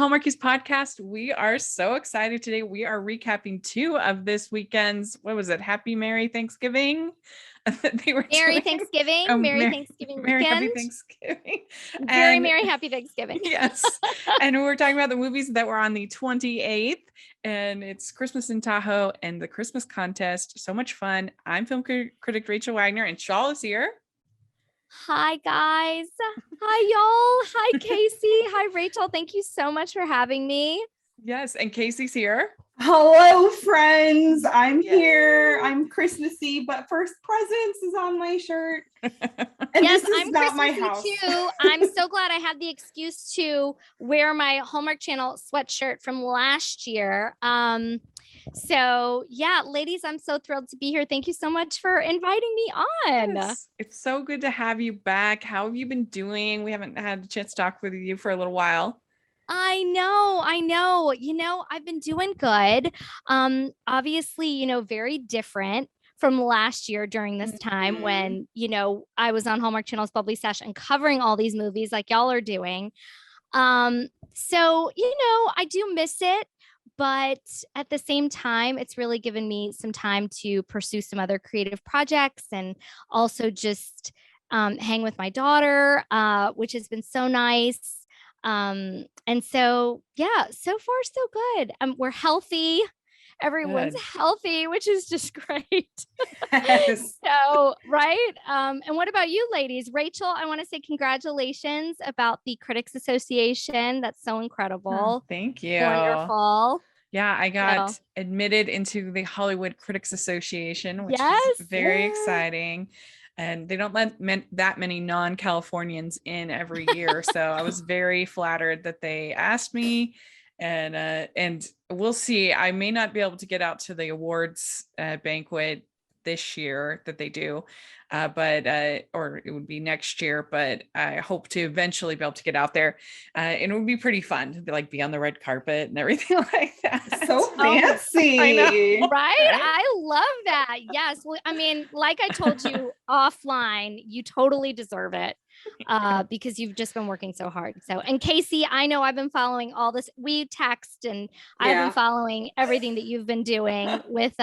Hallmarkies podcast. We are so excited today. We are recapping 2 of this weekend's, what was it? Merry Thanksgiving. Merry Thanksgiving. Merry Thanksgiving Merry weekend. Happy Thanksgiving. Merry Happy Thanksgiving. Yes. And we're talking about the movies that were on the 28th, and it's Christmas in Tahoe and the Christmas contest. So much fun. I'm film critic Rachel Wagner, and Shawl is here. Hi, guys. Hi, y'all. Hi, Kaycee. Hi, Rachel. Thank you so much for having me. Yes. And Kaycee's here. Hello, friends. I'm here. I'm Christmassy, but First Presents is on my shirt. And yes, this is I'm not Christmassy my house. too. I'm so glad I had the excuse to wear my Hallmark Channel sweatshirt from last year. So yeah, ladies, I'm so thrilled to be here. Thank you so much for inviting me on. Yes. It's so good to have you back. How have you been doing? We haven't had a chance to talk with you for a little while. I know. I've been doing good. Obviously, very different from last year during this time when, I was on Hallmark Channel's Bubbly Sesh and covering all these movies like y'all are doing. So, I do miss it. But at the same time, it's really given me some time to pursue some other creative projects and also just hang with my daughter, which has been so nice. And so, yeah, so far so good. We're healthy. Everyone's healthy, which is just great. Yes. So, right. And what about you, ladies? Rachel, I want to say congratulations about the Critics Association. That's so incredible. Oh, thank you. Wonderful. Yeah, I got admitted into the Hollywood Critics Association, which is very exciting. And they don't let that many non-Californians in every year. So I was very flattered that they asked me, and we'll see. I may not be able to get out to the awards banquet this year that they do, or it would be next year, but I hope to eventually be able to get out there. And it would be pretty fun to be on the red carpet and everything like that. So fancy. I know. Right? I love that. Yes. Well, I mean, like I told you offline, you totally deserve it because you've just been working so hard. So, and Kaycee, I know I've been following all this. We text and I've been following everything that you've been doing with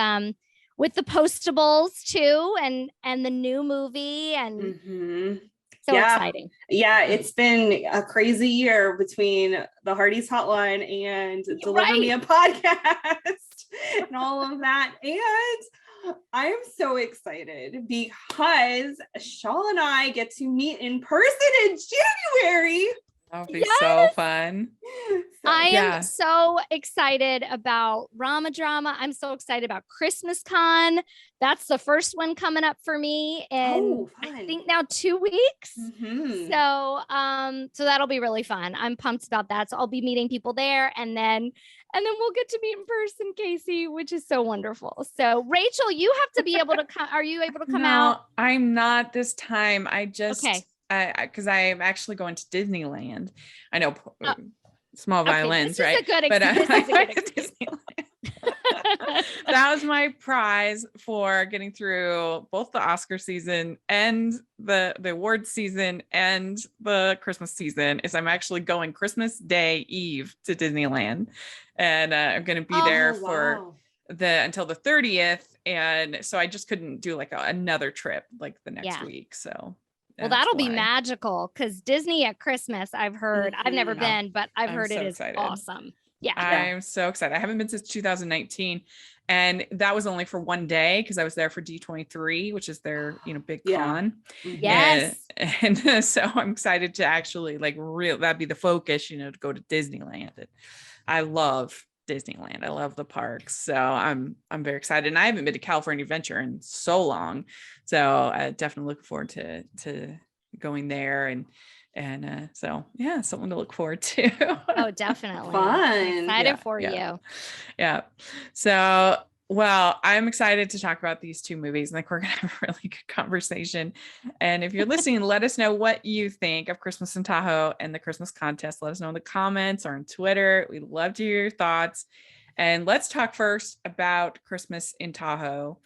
the postables too, and the new movie, and so exciting. Yeah, it's been a crazy year between the Hardy's Hotline and Deliver Me a Podcast and all of that. And I am so excited because Shawl and I get to meet in person in January. That'll be so fun. I am so excited about Rama Drama. I'm so excited about Christmas Con. That's the first one coming up for me in I think now 2 weeks. So that'll be really fun. I'm pumped about that. So I'll be meeting people there, and then we'll get to meet in person, Kaycee, which is so wonderful. So Rachel, you have to be able to come. Are you able to come out? I'm not this time. I just because I'm actually going to Disneyland. I know small violins, this right? Is a good excuse. That was my prize for getting through both the Oscar season and the award season and the Christmas season. Is I'm actually going Christmas Day Eve to Disneyland, and I'm going to be there for until the 30th, and so I just couldn't do another trip the next week. So. Well, that'll be magical because Disney at Christmas, I've heard, I've never been, but I've heard it is awesome. Yeah. I'm so excited. I haven't been since 2019. And that was only for one day because I was there for D23, which is their, big con. Yes. And so I'm excited to actually that'd be the focus, to go to Disneyland. I love Disneyland. I love the parks. So I'm very excited. And I haven't been to California Adventure in so long. So I definitely look forward to going there and so yeah, something to look forward to. Oh, definitely. Fun. I'm excited for you. Yeah. So well, I'm excited to talk about these 2 movies. I think we're going to have a really good conversation. And if you're listening, let us know what you think of Christmas in Tahoe and the Christmas contest. Let us know in the comments or on Twitter. We'd love to hear your thoughts. And let's talk first about Christmas in Tahoe.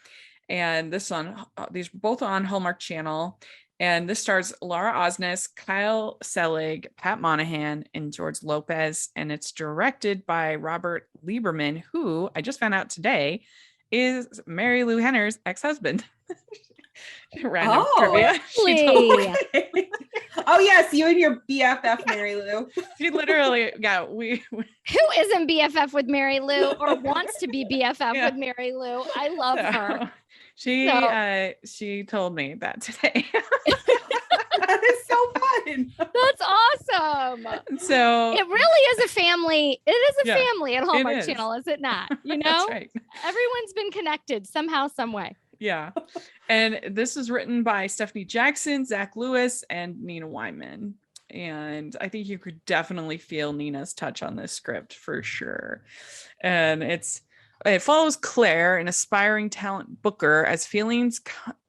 And these are both on Hallmark Channel. And this stars Laura Osnes, Kyle Selig, Pat Monahan, and George Lopez. And it's directed by Robert Lieberman, who I just found out today is Mary Lou Henner's ex-husband. Random trivia. She told me. Oh yes, you and your BFF Mary Lou. She literally, Who isn't BFF with Mary Lou or wants to be BFF with Mary Lou? I love her. She told me that today. That is so fun. That's awesome. So it really is a family. It is a family at Hallmark Channel, is it not? You know, that's right. Everyone's been connected somehow, some way. Yeah. And this is written by Stephanie Jackson, Zach Lewis, and Nina Wyman. And I think you could definitely feel Nina's touch on this script for sure. And it follows Claire, an aspiring talent booker, as feelings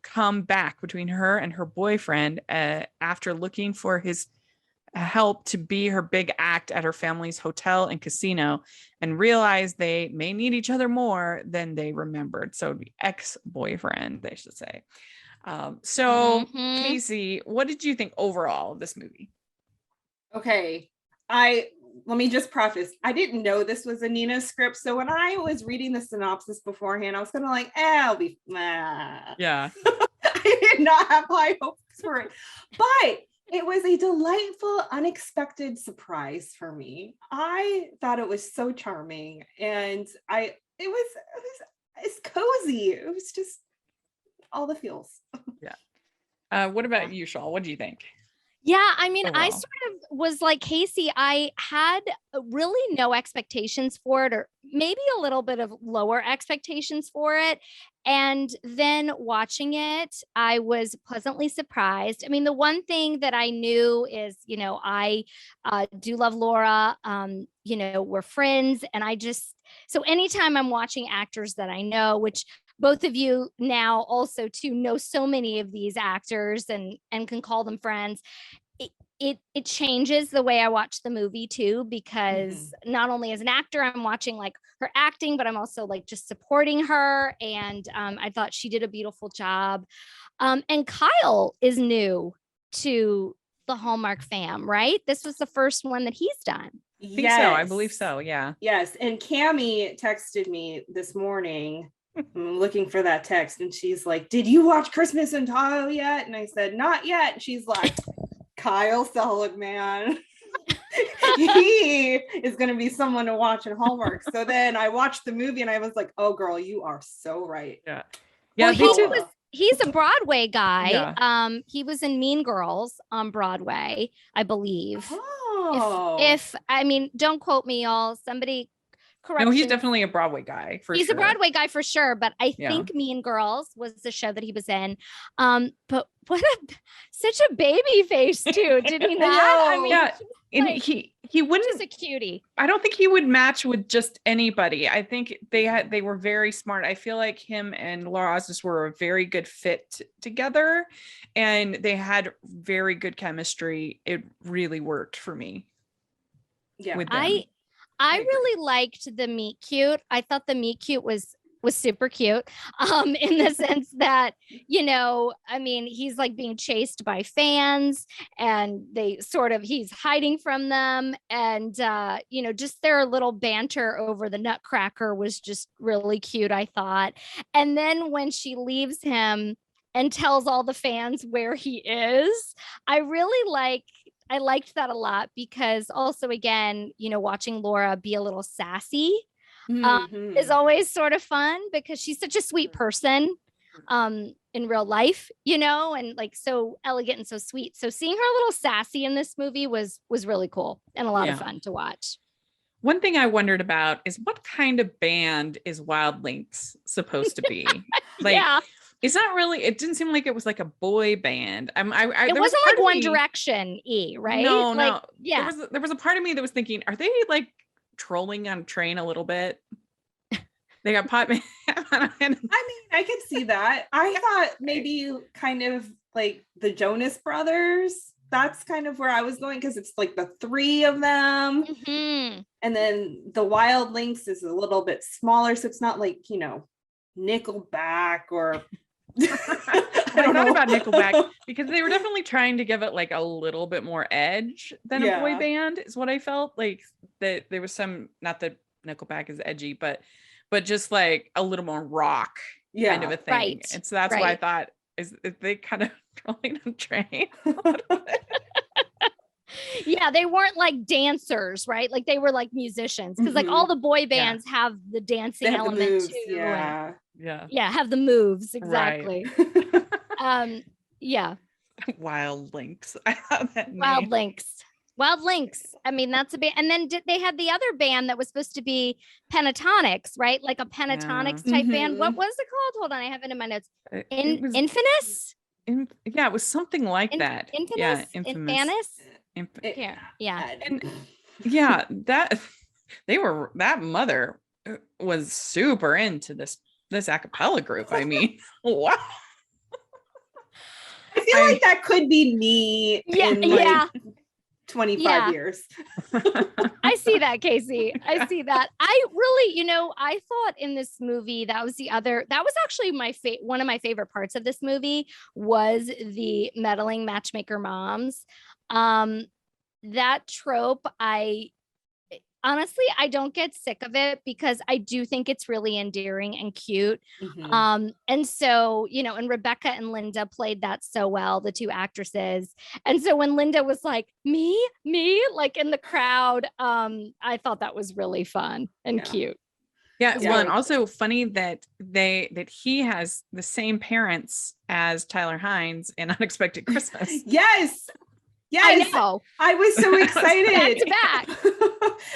come back between her and her boyfriend after looking for his help to be her big act at her family's hotel and casino, and realize they may need each other more than they remembered. So the ex-boyfriend, they should say. Kaycee, what did you think overall of this movie? Okay, let me just preface, I didn't know this was a Nina script. So when I was reading the synopsis beforehand, I was kind of like, I'll be, yeah. I did not have high hopes for it, but it was a delightful, unexpected surprise for me. I thought it was so charming, and it's cozy. It was just all the feels. Yeah. What about you, Shawl? What do you think? Yeah, I mean, I sort of was like Kaycee. I had really no expectations for it, or maybe a little bit of lower expectations for it. And then watching it, I was pleasantly surprised. I mean, the one thing that I knew is, you know, I do love Laura. You know, we're friends. And so anytime I'm watching actors that I know, which both of you now also too know so many of these actors and can call them friends, it changes the way I watch the movie too, because not only as an actor, I'm watching like her acting, but I'm also like just supporting her. And I thought she did a beautiful job. And Kyle is new to the Hallmark fam, right? This was the first one that he's done. I believe so. Yeah. Yes. And Cammie texted me this morning. I'm looking for that text, and she's like, "Did you watch Christmas in Tahoe yet?" And I said, "Not yet." She's like, "Kyle Seligman, he is going to be someone to watch in Hallmark." So then I watched the movie, and I was like, "Oh, girl, you are so right." Yeah. Well, he's a Broadway guy. Yeah. He was in Mean Girls on Broadway, I believe. Oh. If I mean, don't quote me, y'all. Somebody. No, he's definitely a Broadway guy. He's a Broadway guy for sure, but I think Mean Girls was the show that he was in. But such a baby face too, did he not? I mean, and he wouldn't. Just a cutie. I don't think he would match with just anybody. I think they were very smart. I feel like him and Laura Osnes were a very good fit together, and they had very good chemistry. It really worked for me. Yeah, with them. I really liked the meet cute. I thought the meet cute was super cute. In the sense that, you know, I mean, he's like being chased by fans, and he's hiding from them. And you know, just their little banter over the Nutcracker was just really cute, I thought. And then when she leaves him and tells all the fans where he is, I liked that a lot, because also, again, you know, watching Laura be a little sassy is always sort of fun, because she's such a sweet person in real life, you know, and like so elegant and so sweet. So seeing her a little sassy in this movie was really cool and a lot of fun to watch. One thing I wondered about is, what kind of band is Wild Lynx supposed to be? It's not really, it didn't seem like it was like a boy band. It wasn't like One Direction right? No. Yeah. There was a part of me that was thinking, are they like trolling on a train a little bit? They got pot. I mean, I could see that. I thought maybe kind of like the Jonas Brothers. That's kind of where I was going, because it's like the three of them. And then the Wild Lynx is a little bit smaller. So it's not like, you know, Nickelback or I thought about Nickelback because they were definitely trying to give it like a little bit more edge than a boy band is what I felt like. That there was some, not that Nickelback is edgy, but just like a little more rock kind of a thing. Right. And so that's why I thought is they kind of trolling the train. Yeah, they weren't like dancers, right? Like they were like musicians, because like all the boy bands have the dancing element too. Yeah. Have the moves, exactly. Right. Yeah. Wild Links. I love that name. Wild Links. I mean, that's a band. And then they had the other band that was supposed to be Pentatonics, right? Like a Pentatonics type band. What was it called? Hold on, I have it in my notes. Infinus? Yeah, it was something like that. Infamous? Yeah, infamous. And yeah, that mother was super into this a cappella group. I mean, wow. I feel like that could be me in like 25 years. I see that, Kaycee. I see that. I really, I thought in this movie that was actually one of my favorite parts of this movie was the meddling matchmaker moms. That trope, honestly, I don't get sick of it because I do think it's really endearing and cute. And so, and Rebecca and Linda played that so well, the two actresses. And so when Linda was like, me, like in the crowd, I thought that was really fun and cute. Yeah. Well, and also funny that he has the same parents as Tyler Hines in Unexpected Christmas. Yes. I know. I was so excited. Back to back.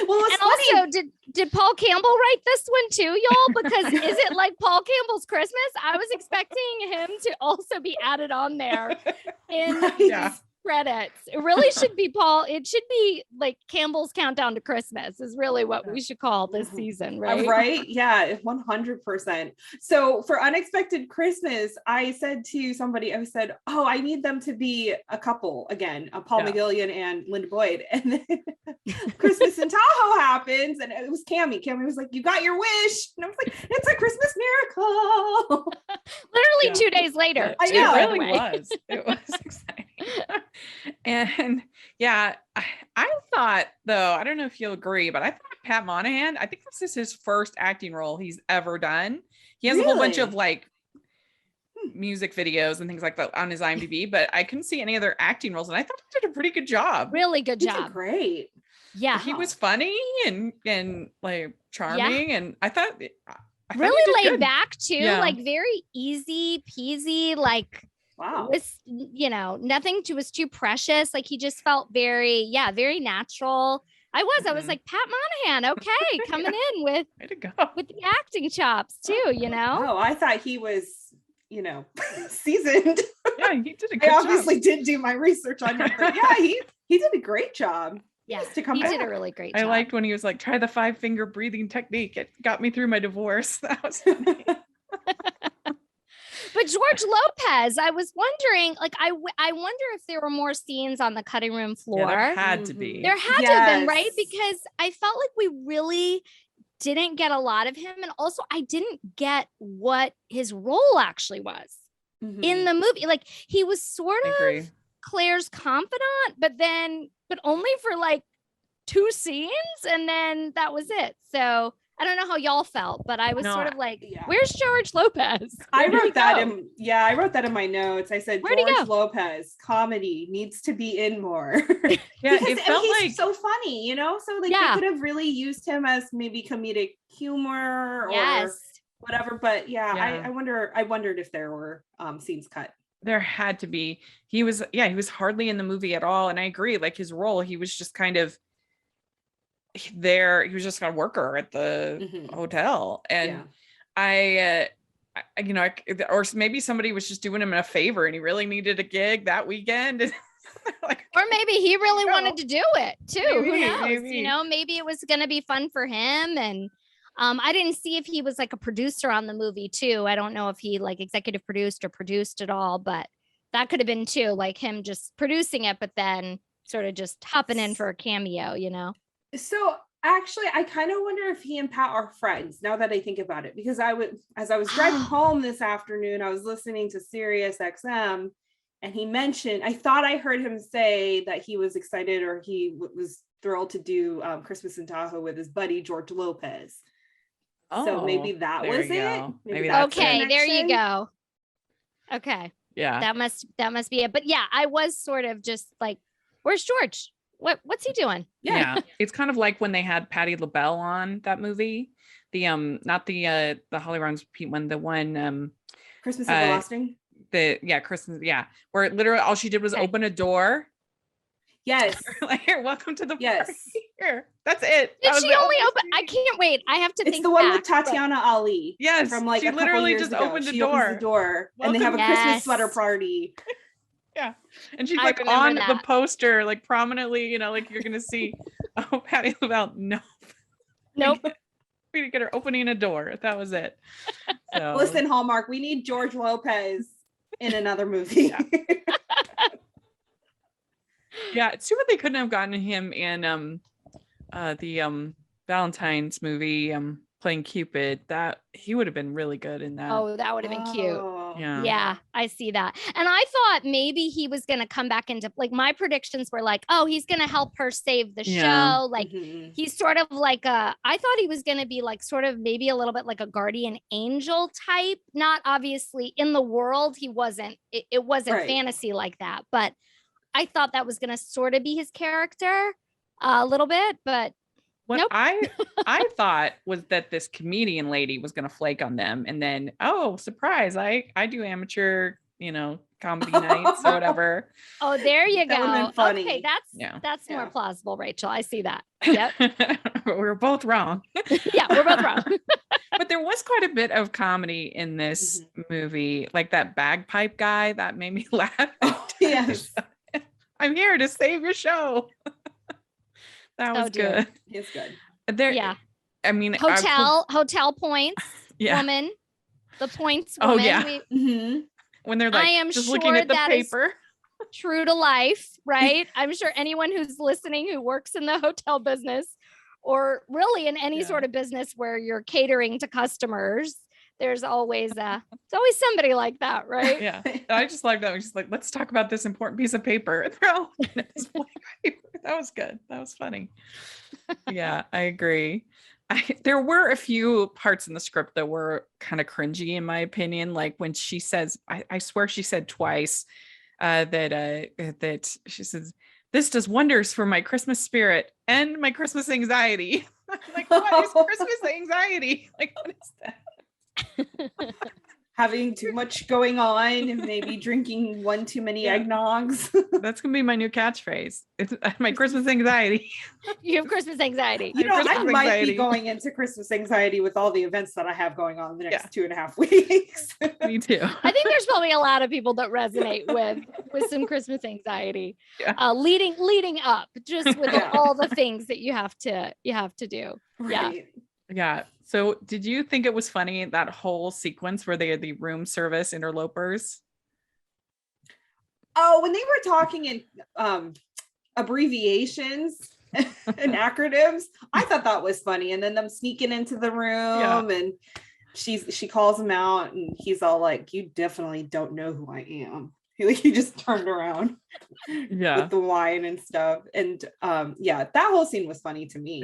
Well, and funny. Also, did Paul Campbell write this one too, y'all? Because is it like Paul Campbell's Christmas? I was expecting him to also be added on there in these credits. It really should be Paul. It should be like Campbell's Countdown to Christmas is really what we should call this season, right? Right. Yeah, 100%. So for Unexpected Christmas, I said to somebody, I said, oh, I need them to be a couple again, Paul McGillian and Linda Boyd. And then Christmas in Tahoe happens and it was Cammie. Cammie was like, you got your wish. And I was like, it's a Christmas miracle. Literally 2 days later. I know. It really was. It was exciting. And I thought, though, I don't know if you'll agree, but I thought Pat Monahan, I think this is his first acting role he's ever done. He has a whole bunch of like music videos and things like that on his IMDb, but I couldn't see any other acting roles. And I thought he did a pretty good job. Really good job. He did great. Yeah. He was funny and like charming. And I thought really laid back too, like very easy peasy, like wow. Was, nothing was too precious. Like he just felt very natural. I was like, Pat Monahan, okay, coming in with the acting chops too, Oh, I thought he was, seasoned. Yeah, he did a good job. I obviously did do my research on him, but he did a great job. Yeah, he did a really great job. I liked when he was like, try the 5-finger breathing technique. It got me through my divorce. That was funny. But George Lopez, I was wondering, like, I wonder if there were more scenes on the cutting room floor. Yeah, there had to be. There had to have been, right? Because I felt like we really didn't get a lot of him. And also I didn't get what his role actually was in the movie. Like he was sort of Claire's confidant, but only for like 2 scenes. And then that was it. So I don't know how y'all felt, but I was sort of like, where's George Lopez? I wrote that in my notes. I said, George Lopez comedy needs to be in more. Yeah, it felt he's like so funny, so like they could have really used him as maybe comedic humor or whatever. But I wondered if there were scenes cut. There had to be. He was hardly in the movie at all. And I agree, like his role, he was just kind of there. He was just a worker at the hotel. And or maybe somebody was just doing him a favor and he really needed a gig that weekend. Or maybe he really wanted to do it too. Who knows? Maybe it was going to be fun for him. And I didn't see if he was like a producer on the movie too. I don't know if he like executive produced or produced at all, but that could have been too, like him just producing it, but then sort of just hopping in for a cameo, So Actually, I kind of wonder if he and Pat are friends now that I think about it, because as I was driving home this afternoon, I was listening to Sirius XM, and he mentioned, I thought I heard him say that he was excited, or he was thrilled to do Christmas in Tahoe with his buddy George Lopez. So maybe that was it. Maybe that's okay. it. There you go. Okay. Yeah. That must be it. But yeah, I was sort of just like, where's George? What's he doing? Yeah. It's kind of like when they had Patti LaBelle on that movie. The not the Holly Ron's one, the one Christmas Everlasting. Christmas, where literally all she did was open a door. Yes. Like, here, welcome to the yes. party. Here. That's it. Did she only open? I can't wait. I have to think. It's the one with Tatiana Ali. Yes. From like she literally just ago. opened she the door. Opens the door and they have a Christmas sweater party. Yeah. And she's like on the poster, like prominently, you know, like you're gonna see Patti LaBelle. Nope. We didn't get her opening a door. That was it. So. Listen, Hallmark, we need George Lopez in another movie. Yeah, it's too bad they couldn't have gotten him in the Valentine's movie, playing Cupid. That he would have been really good in that. Oh, that would have been cute. Yeah, I see that. And I thought maybe he was going to come back into, like, my predictions were like, oh, he's going to help her save the show. Like he's sort of like I thought he was going to be like sort of maybe a little bit like a guardian angel type. Not obviously in the world. He wasn't, it wasn't fantasy like that, but I thought that was going to sort of be his character a little bit, but what nope. I thought was that this comedian lady was going to flake on them, and then, oh, surprise, I do amateur, you know, comedy nights or whatever. Oh, there you go. Funny. Okay, that's more plausible, Rachel. I see that. Yep. We're both wrong. Yeah, we're both wrong. But there was quite a bit of comedy in this movie, like that bagpipe guy that made me laugh. Oh, yes. I'm here to save your show. That was good. It's good. There, I mean, hotel points, woman, the points woman. Oh yeah. When they're like, I am just sure looking at the paper. True to life, right? I'm sure anyone who's listening who works in the hotel business, or really in any sort of business where you're catering to customers, there's always somebody like that, right? Yeah. I just like that. We're just like, let's talk about this important piece of paper. That was good. That was funny. Yeah, I agree. There were a few parts in the script that were kind of cringy, in my opinion. Like when she says, I swear she said twice that she says, "This does wonders for my Christmas spirit and my Christmas anxiety." Like, what is Christmas anxiety? Like, what is that? Having too much going on, maybe drinking one too many eggnogs. That's gonna be my new catchphrase. It's my Christmas anxiety. You have Christmas anxiety. You know, I might be going into Christmas anxiety with all the events that I have going on the next 2.5 weeks. Me too. I think there's probably a lot of people that resonate with some Christmas anxiety, leading up, just with all the things that you have to do. Right. Yeah. So did you think it was funny, that whole sequence where they had the room service interlopers? Oh, when they were talking in abbreviations and acronyms, I thought that was funny. And then them sneaking into the room and she calls him out and he's all like, "You definitely don't know who I am." He just turned around with the wine and stuff. And that whole scene was funny to me.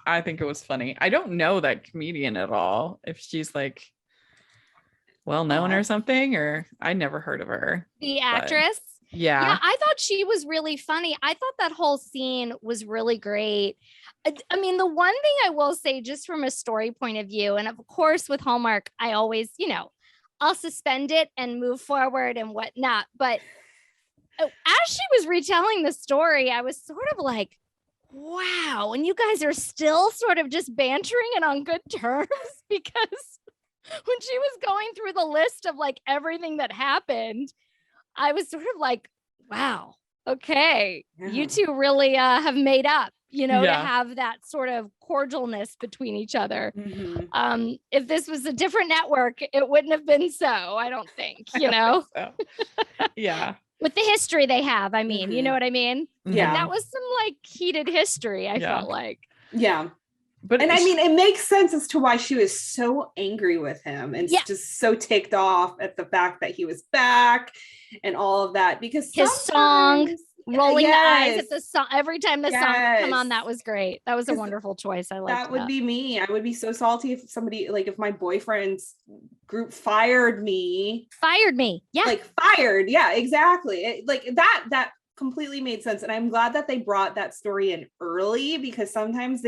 I think it was funny. I don't know that comedian at all. If she's like well known or something, or I never heard of her. The actress. Yeah, I thought she was really funny. I thought that whole scene was really great. I mean, the one thing I will say, just from a story point of view, and of course with Hallmark, I always, I'll suspend it and move forward and whatnot. But as she was retelling the story, I was sort of like, wow. And you guys are still sort of just bantering and on good terms, because when she was going through the list of like everything that happened, I was sort of like, wow, okay, you two really have made up, to have that sort of cordialness between each other. If this was a different network, it wouldn't have been so, I don't think, Yeah. With the history they have, I mean, you know what I mean? Yeah. And that was some like heated history, I felt like. Yeah. But and I mean, it makes sense as to why she was so angry with him and just so ticked off at the fact that he was back and all of that, because his song, rolling the eyes at the song every time the song would come on, that was great. That was a wonderful choice. I liked that. That would be me. I would be so salty if somebody, like, if my boyfriend's group fired me. Yeah. Like fired. Yeah, exactly. That completely made sense. And I'm glad that they brought that story in early, because sometimes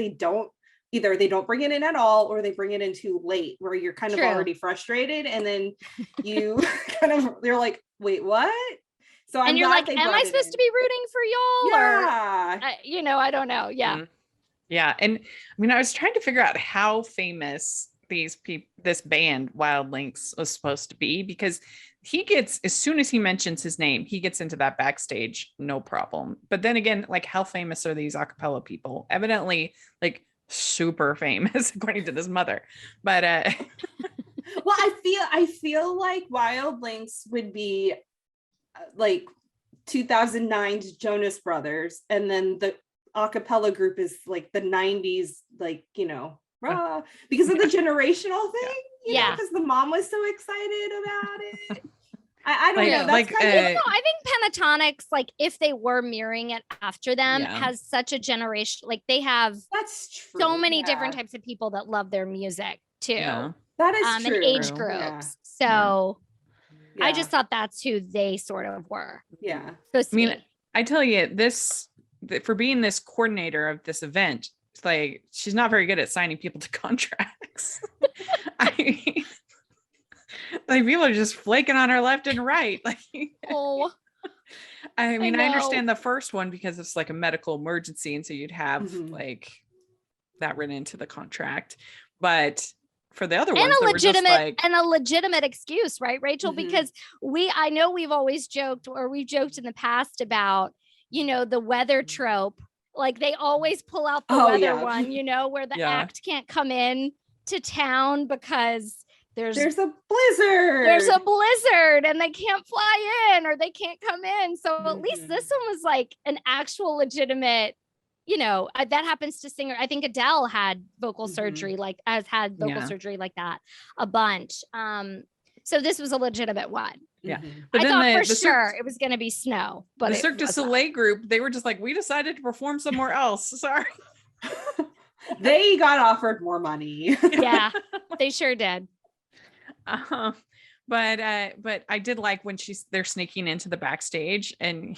either they don't bring it in at all, or they bring it in too late, where you're kind of already frustrated, and then you you're like, wait, what? So and you're like, am I supposed to be rooting for y'all? Yeah. Or I don't know. Yeah. Mm-hmm. Yeah. And I mean, I was trying to figure out how famous this band Wild Links was supposed to be, because he gets, as soon as he mentions his name, he gets into that backstage, no problem. But then again, like, how famous are these a cappella people? Evidently, like, super famous according to this mother. But well, I feel like Wild Links would be like 2009's Jonas Brothers, and then the a cappella group is like the 90s, like, because of the generational thing, because the mom was so excited about it. I don't know. That's I think Pentatonics, like, if they were mirroring it after them, has such a generation. Like, they have so many different types of people that love their music too. Yeah. That is true. And age groups. Yeah. So I just thought that's who they sort of were. Yeah. I mean, I tell you, for being this coordinator of this event, it's like, she's not very good at signing people to contracts. I mean, like, people are just flaking on her left and right. Like, I mean, I understand the first one because it's like a medical emergency, and so you'd have like that written into the contract. But for the other ones, and a legitimate excuse, right, Rachel? Because I know we've always joked, or we've joked in the past about, the weather trope. Like, they always pull out the weather one, where the act can't come in to town because there's a blizzard and they can't fly in, or they can't come in. So at least this one was like an actual legitimate, that happens to singer. I think Adele had vocal surgery, has had vocal surgery like that a bunch. So this was a legitimate one. Yeah. But I thought for sure it was going to be snow, but the Cirque du Soleil group, they were just like, we decided to perform somewhere else. Sorry. They got offered more money. Yeah, they sure did. But I did like when they're sneaking into the backstage, and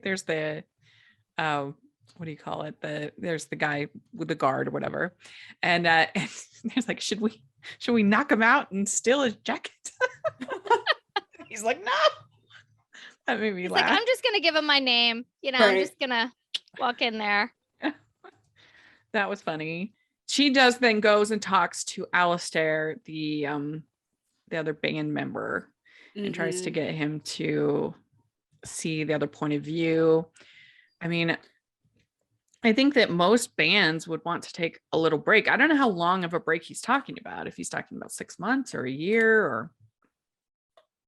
there's the what do you call it? There's the guy with the guard or whatever, and there's like, should we knock him out and steal his jacket? He's like, no. That made me laugh. Like, I'm just gonna give him my name. I'm just gonna walk in there. That was funny. She goes and talks to Alistair, the other band member, and tries to get him to see the other point of view. I mean, I think that most bands would want to take a little break. I don't know how long of a break he's talking about, if he's talking about 6 months or a year or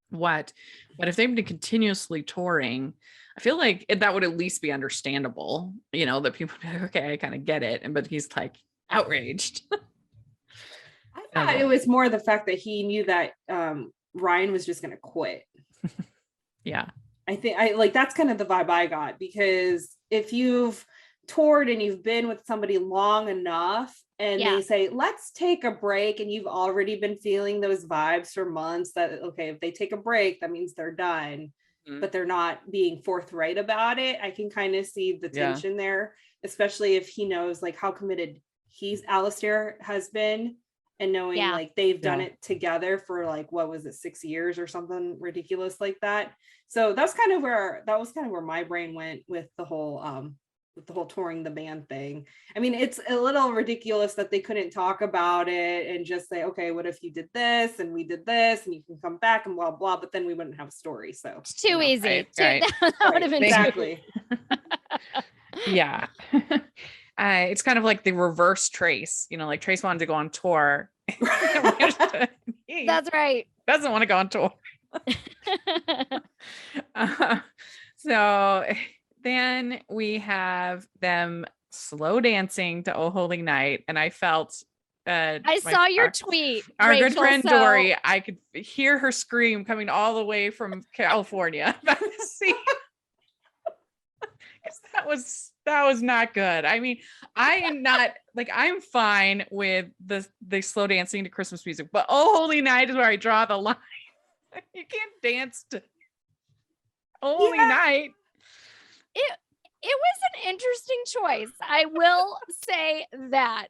what, but if they've been continuously touring, I feel like that would at least be understandable, that people would be like, okay, I kind of get it. But he's like outraged. I thought it was more the fact that he knew that Ryan was just going to quit. Yeah. I think that's kind of the vibe I got, because if you've toured and you've been with somebody long enough and they say, let's take a break, and you've already been feeling those vibes for months that, okay, if they take a break, that means they're done, but they're not being forthright about it. I can kind of see the tension there, especially if he knows like how committed Alistair has been, and knowing like they've done it together for like, what was it, 6 years or something ridiculous like that. So that was kind of where my brain went with the whole touring the band thing. I mean, it's a little ridiculous that they couldn't talk about it and just say, okay, what if you did this and we did this and you can come back and blah blah, but then we wouldn't have a story. So it's too easy. Right. That would have been exactly. Yeah. It's kind of like the reverse Trace, like Trace wanted to go on tour. That's right. Doesn't want to go on tour. So then we have them slow dancing to Oh Holy Night, and I felt I saw your tweet, our Rachel, good friend Dory, I could hear her scream coming all the way from California. Because that was not good. I mean, I am not like, I'm fine with the slow dancing to Christmas music, but Oh Holy Night is where I draw the line. You can't dance to Oh Holy Night. It was an interesting choice. I will say that.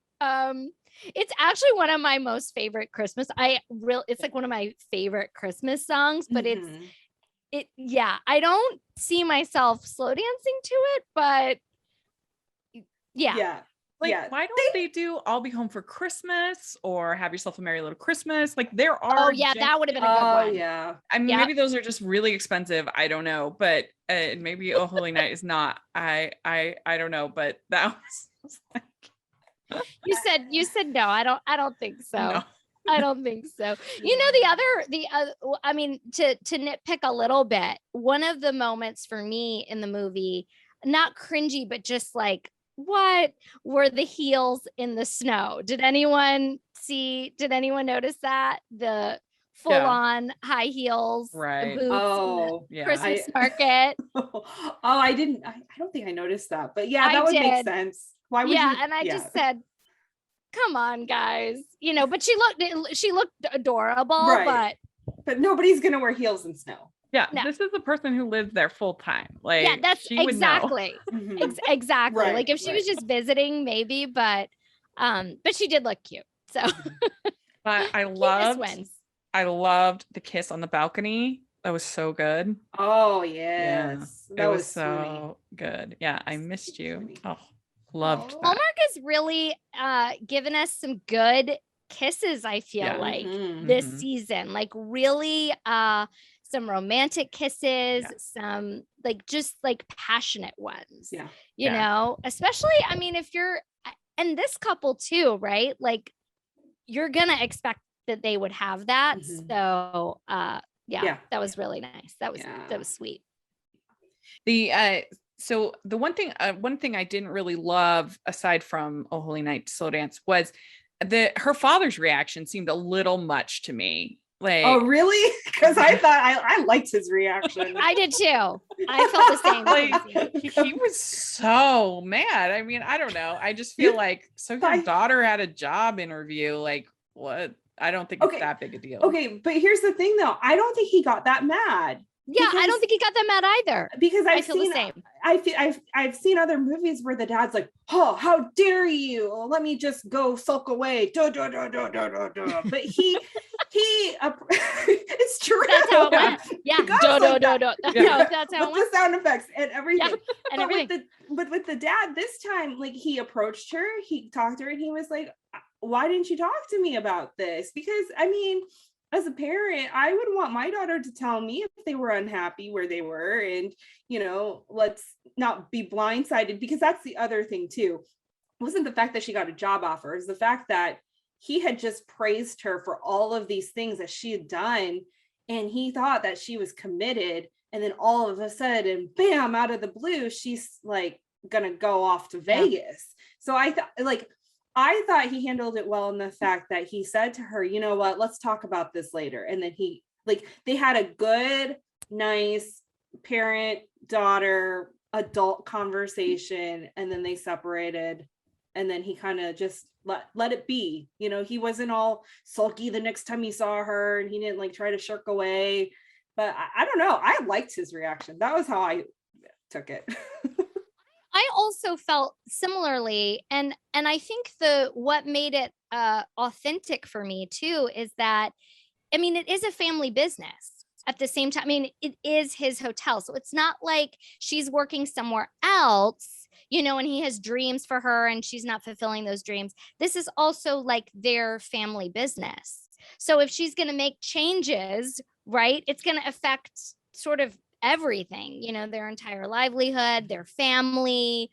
It's actually one of my most favorite Christmas. It's like one of my favorite Christmas songs, but I don't see myself slow dancing to it, but yeah. Like, why don't they do I'll Be Home for Christmas or Have Yourself a Merry Little Christmas? Like, there are. Oh yeah, that would have been a good one. Yeah. I mean, maybe those are just really expensive. I don't know, but maybe Oh Holy Night is not. I don't know, but that was like. You said no. I don't think so. No. I don't think so. You know, I mean, to nitpick a little bit, one of the moments for me in the movie, not cringy, but just like, what were the heels in the snow? Did anyone notice that? The full on high heels, right? The boots, Christmas market. I didn't. I don't think I noticed that, but yeah, that would make sense. Why would you? And I just said, come on, guys, you know, but she looked adorable, right. but nobody's gonna wear heels in snow. Yeah, no. This is the person who lives there full time. Like, that's exactly. Exactly. Right, like if she was just visiting, maybe, but she did look cute. So but I loved the kiss on the balcony. That was so good. Oh yes. That was so good. Yeah, I missed you. Oh, loved that. Hallmark has really given us some good kisses, I feel like this season. Like really some romantic kisses, some like just like passionate ones. You know, especially, I mean, if you're, and this couple too, right? Like you're gonna expect that they would have that. So that was really nice. That was sweet. So the one thing I didn't really love, aside from Oh Holy Night Slow Dance, was her father's reaction seemed a little much to me. Like, oh really? Because I thought I liked his reaction. I did too. I felt the same. Like he was so mad. I mean, I don't know. I just feel like, so your daughter had a job interview. Like, what? I don't think it's that big a deal. Okay, but here's the thing though. I don't think he got that mad. Yeah, I don't think he got that mad either. Because I've seen other movies where the dad's like, "Oh, how dare you? Let me just go sulk away." But he it's true. That's how it went. Yeah. That's how it went. The sound effects and everything. Yeah, and everything. But with the dad this time, like he approached her, he talked to her, and he was like, "Why didn't you talk to me about this?" Because I mean, as a parent, I would want my daughter to tell me if they were unhappy where they were, and you know, let's not be blindsided, because that's the other thing too. It wasn't the fact that she got a job offer, it was the fact that he had just praised her for all of these things that she had done, and he thought that she was committed, and then all of a sudden, bam, out of the blue, she's like gonna go off to Vegas. So I thought he handled it well in the fact that he said to her, you know what, let's talk about this later. And then they had a good, nice parent, daughter, adult conversation, and then they separated. And then he kind of just let it be. You know, he wasn't all sulky the next time he saw her, and he didn't like try to shirk away. But I don't know. I liked his reaction. That was how I took it. I also felt similarly, and I think what made it authentic for me too is that, I mean, it is a family business at the same time. I mean, it is his hotel, so it's not like she's working somewhere else, you know, and he has dreams for her and she's not fulfilling those dreams. This is also like their family business. So if she's going to make changes, right, it's going to affect sort of everything, you know, their entire livelihood, their family.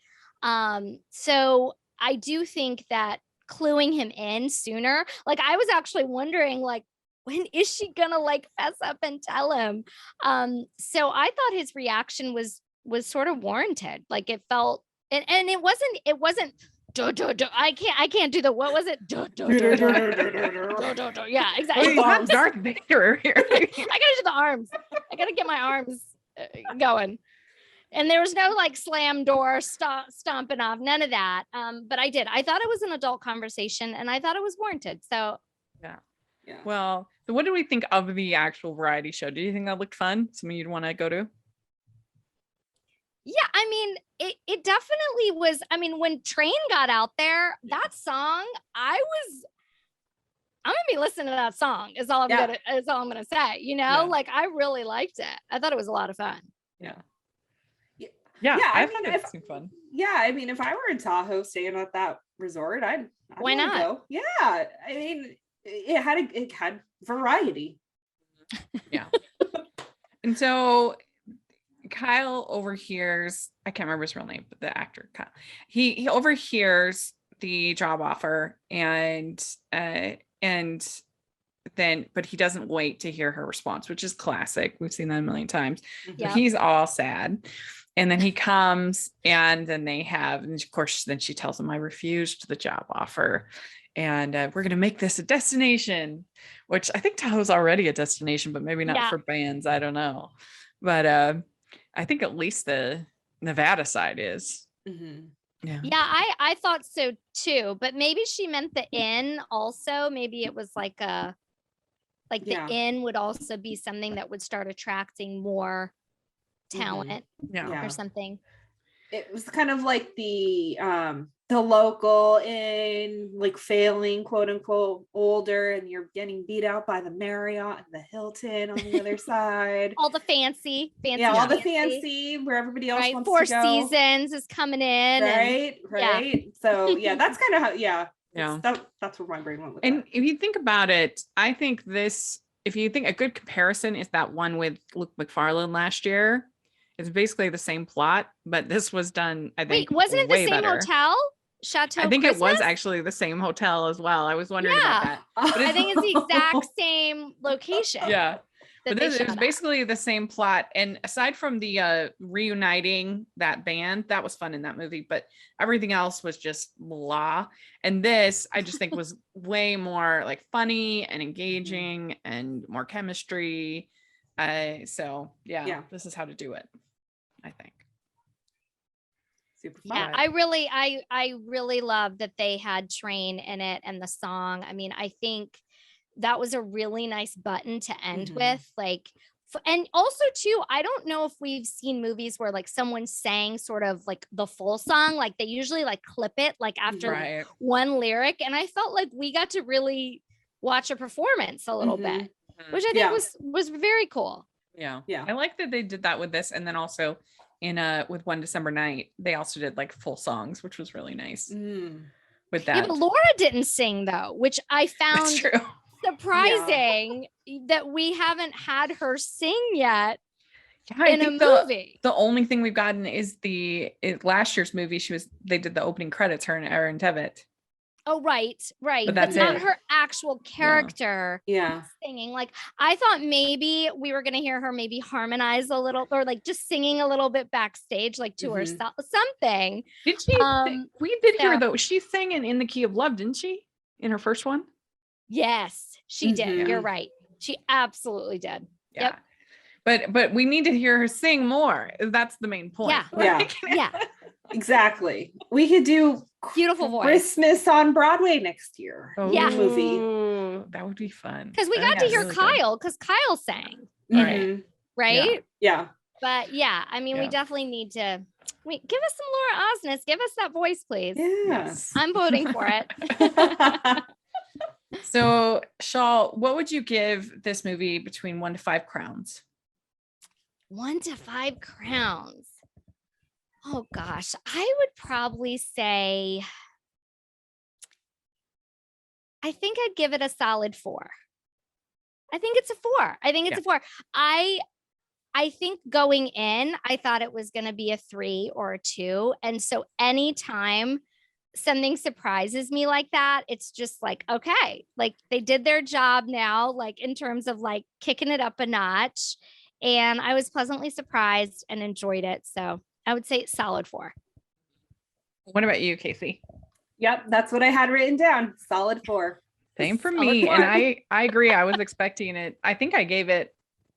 So I do think that cluing him in sooner, like I was actually wondering, like, when is she gonna like fess up and tell him? So I thought his reaction was sort of warranted. Like it felt And it wasn't I can't do the, what was it? Yeah, exactly. Well, you Darth Vader here. I gotta do the arms. I gotta get my arms going. And there was no like slam door stomping off, none of that. But I did. I thought it was an adult conversation, and I thought it was warranted. So yeah. Well, so what do we think of the actual variety show? Do you think that looked fun? Something you'd want to go to? yeah, I mean, it definitely was. I mean, when Train got out there, that song, I'm gonna be listening to that song. Is all I'm gonna say. You know, like I really liked it. I thought it was a lot of fun. Yeah. I thought it was fun. Yeah, I mean, if I were in Tahoe staying at that resort, I'd why not go. Yeah, I mean, it had variety. Yeah. And so Kyle overhears, I can't remember his real name, but the actor Kyle, he overhears the job offer and then, but he doesn't wait to hear her response, which is classic. We've seen that a million times. But he's all sad. And then he comes and then and of course, then she tells him, I refused the job offer. And we're going to make this a destination, which I think Tahoe's already a destination, but maybe not for bands. I don't know. But I think at least the Nevada side is. Mm-hmm. Yeah, I thought so too. But maybe she meant the inn also. Maybe it was like the inn would also be something that would start attracting more talent or something. It was kind of like the local inn, like failing, quote unquote, older, and you're getting beat out by the Marriott and the Hilton on the other side. All the fancy, all the fancy where everybody else wants Four to go. Seasons is coming in, right. So that's kind of how that's where my brain went with and that. If you think about it, I think if you think a good comparison is that one with Luke McFarlane last year. It's basically the same plot, but this was done, I think. Wait, wasn't it the same better. Hotel? Chateau I think Christmas? It was actually the same hotel as well. I was wondering about that. But I think it's the exact same location. Yeah. But it was basically the same plot. And aside from the reuniting that band, that was fun in that movie, but everything else was just blah. And this, I just think was way more like funny and engaging and more chemistry. So this is how to do it, I think. Super fun. Yeah, I really love that they had Train in it and the song. I mean, I think that was a really nice button to end with. Like, and also too, I don't know if we've seen movies where like someone sang sort of like the full song, like they usually like clip it like after one lyric. And I felt like we got to really watch a performance a little bit, which I think was very cool. Yeah. I like that they did that with this. And then also in with One December Night, they also did like full songs, which was really nice with that. Yeah, but Laura didn't sing though, which I found surprising that we haven't had her sing yet in a movie. The only thing we've gotten is last year's movie. They did the opening credits, her and Aaron Tveit. Oh, right. But that's not her actual character singing. Like, I thought maybe we were going to hear her maybe harmonize a little or like just singing a little bit backstage, like to herself, something. Did she? We did hear though. She sang in the Key of Love, didn't she? In her first one? Yes, she did. You're right. She absolutely did. Yeah. Yep. But we need to hear her sing more. That's the main point. Yeah. Exactly. We could do beautiful voice Christmas on Broadway next year. Movie. That would be fun. Because we got to hear Kyle, because Kyle sang. Right? Yeah. But I mean, we definitely need to give us some Laura Osnes. Give us that voice, please. Yes. I'm voting for it. So, Shawl, what would you give this movie between 1 to 5 crowns? 1 to 5 crowns. Oh gosh, I would probably say, I think I'd give it a solid 4. I think it's a 4. It's a 4. I think going in, I thought it was going to be a 3 or a 2. And so anytime something surprises me like that, it's just like, okay, like they did their job now, like in terms of like kicking it up a notch. And I was pleasantly surprised and enjoyed it. So I would say solid 4. What about you, Kaycee? Yep, that's what I had written down. Solid 4. Same for Solid me. 4. And I agree. I was expecting it. I think I gave it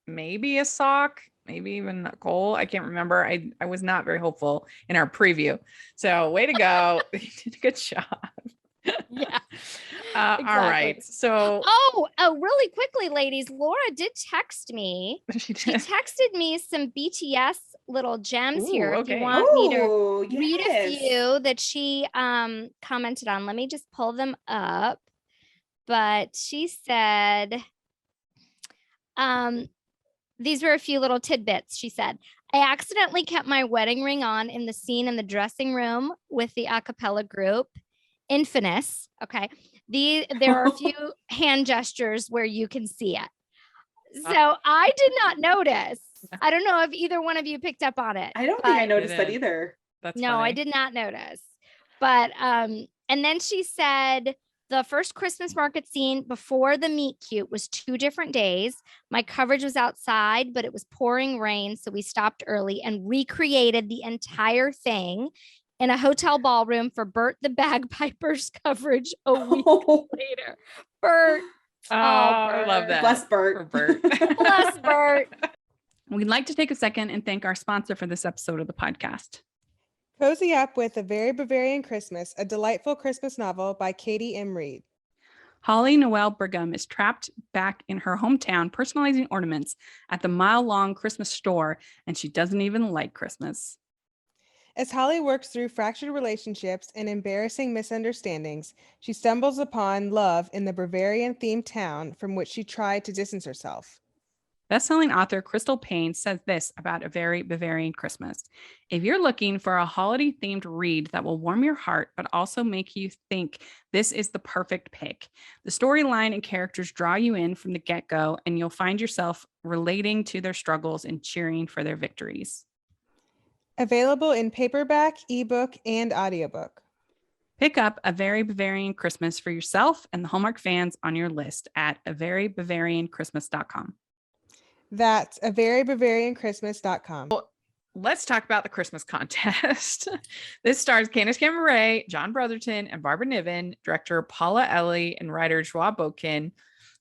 maybe a sock, maybe even a goal. I can't remember. I was not very hopeful in our preview. So way to go. You did a good job. Yeah. Exactly. All right. So Really quickly, ladies, Laura did text me. She texted me some BTS little gems here. If you want me to read a few that she commented on. Let me just pull them up. But she said, these were a few little tidbits. She said, I accidentally kept my wedding ring on in the scene in the dressing room with the a cappella group. Infamous. Okay. There are a few hand gestures where you can see it. So I did not notice. I don't know if either one of you picked up on it. I don't think I noticed that either. That's no, funny. I did not notice. But and then she said the first Christmas market scene before the meet cute was 2 different days. My coverage was outside, but it was pouring rain, so we stopped early and recreated the entire thing in a hotel ballroom for Bert the Bagpiper's coverage a week later. Bert. Bert. I love that. Bless Bert. Bless Bert. We'd like to take a second and thank our sponsor for this episode of the podcast. Cozy up with A Very Bavarian Christmas, a delightful Christmas novel by Katie M. Reed. Holly Noel Brigham is trapped back in her hometown personalizing ornaments at the mile-long Christmas store, and she doesn't even like Christmas. As Holly works through fractured relationships and embarrassing misunderstandings, she stumbles upon love in the Bavarian-themed town from which she tried to distance herself. Best-selling author Crystal Payne says this about A Very Bavarian Christmas. If you're looking for a holiday-themed read that will warm your heart, but also make you think, this is the perfect pick. The storyline and characters draw you in from the get-go, and you'll find yourself relating to their struggles and cheering for their victories. Available in paperback, ebook, and audiobook. Pick up A Very Bavarian Christmas for yourself and the Hallmark fans on your list at averybavarianchristmas.com. That's averybavarianchristmas.com. Well, let's talk about the Christmas contest. This stars Kaycee and Rachel, John Brotherton, and Barbara Niven, director Paula Ellie, and writer Joie Bokin.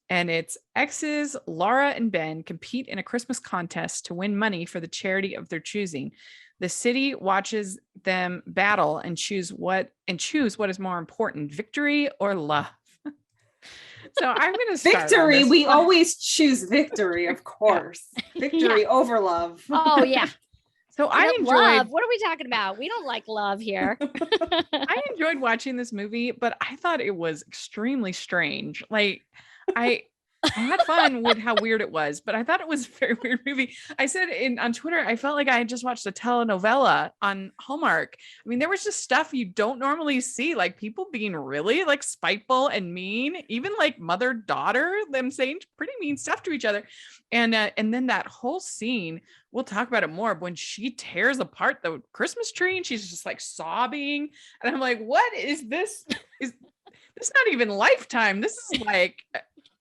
And its exes, Laura and Ben, compete in a Christmas contest to win money for the charity of their choosing. The city watches them battle and choose what is more important, victory or love. So I'm going to start. Victory. We always choose victory, of course. Victory over love. Oh, yeah. So I enjoyed love. What are we talking about? We don't like love here. I enjoyed watching this movie, but I thought it was extremely strange. Like I had fun with how weird it was, but I thought it was a very weird movie. I said on Twitter, I felt like I had just watched a telenovela on Hallmark. I mean, there was just stuff you don't normally see, like people being really like spiteful and mean, even like mother-daughter, them saying pretty mean stuff to each other. And then that whole scene, we'll talk about it more, when she tears apart the Christmas tree and she's just like sobbing. And I'm like, what is this? Is this not even Lifetime? This is like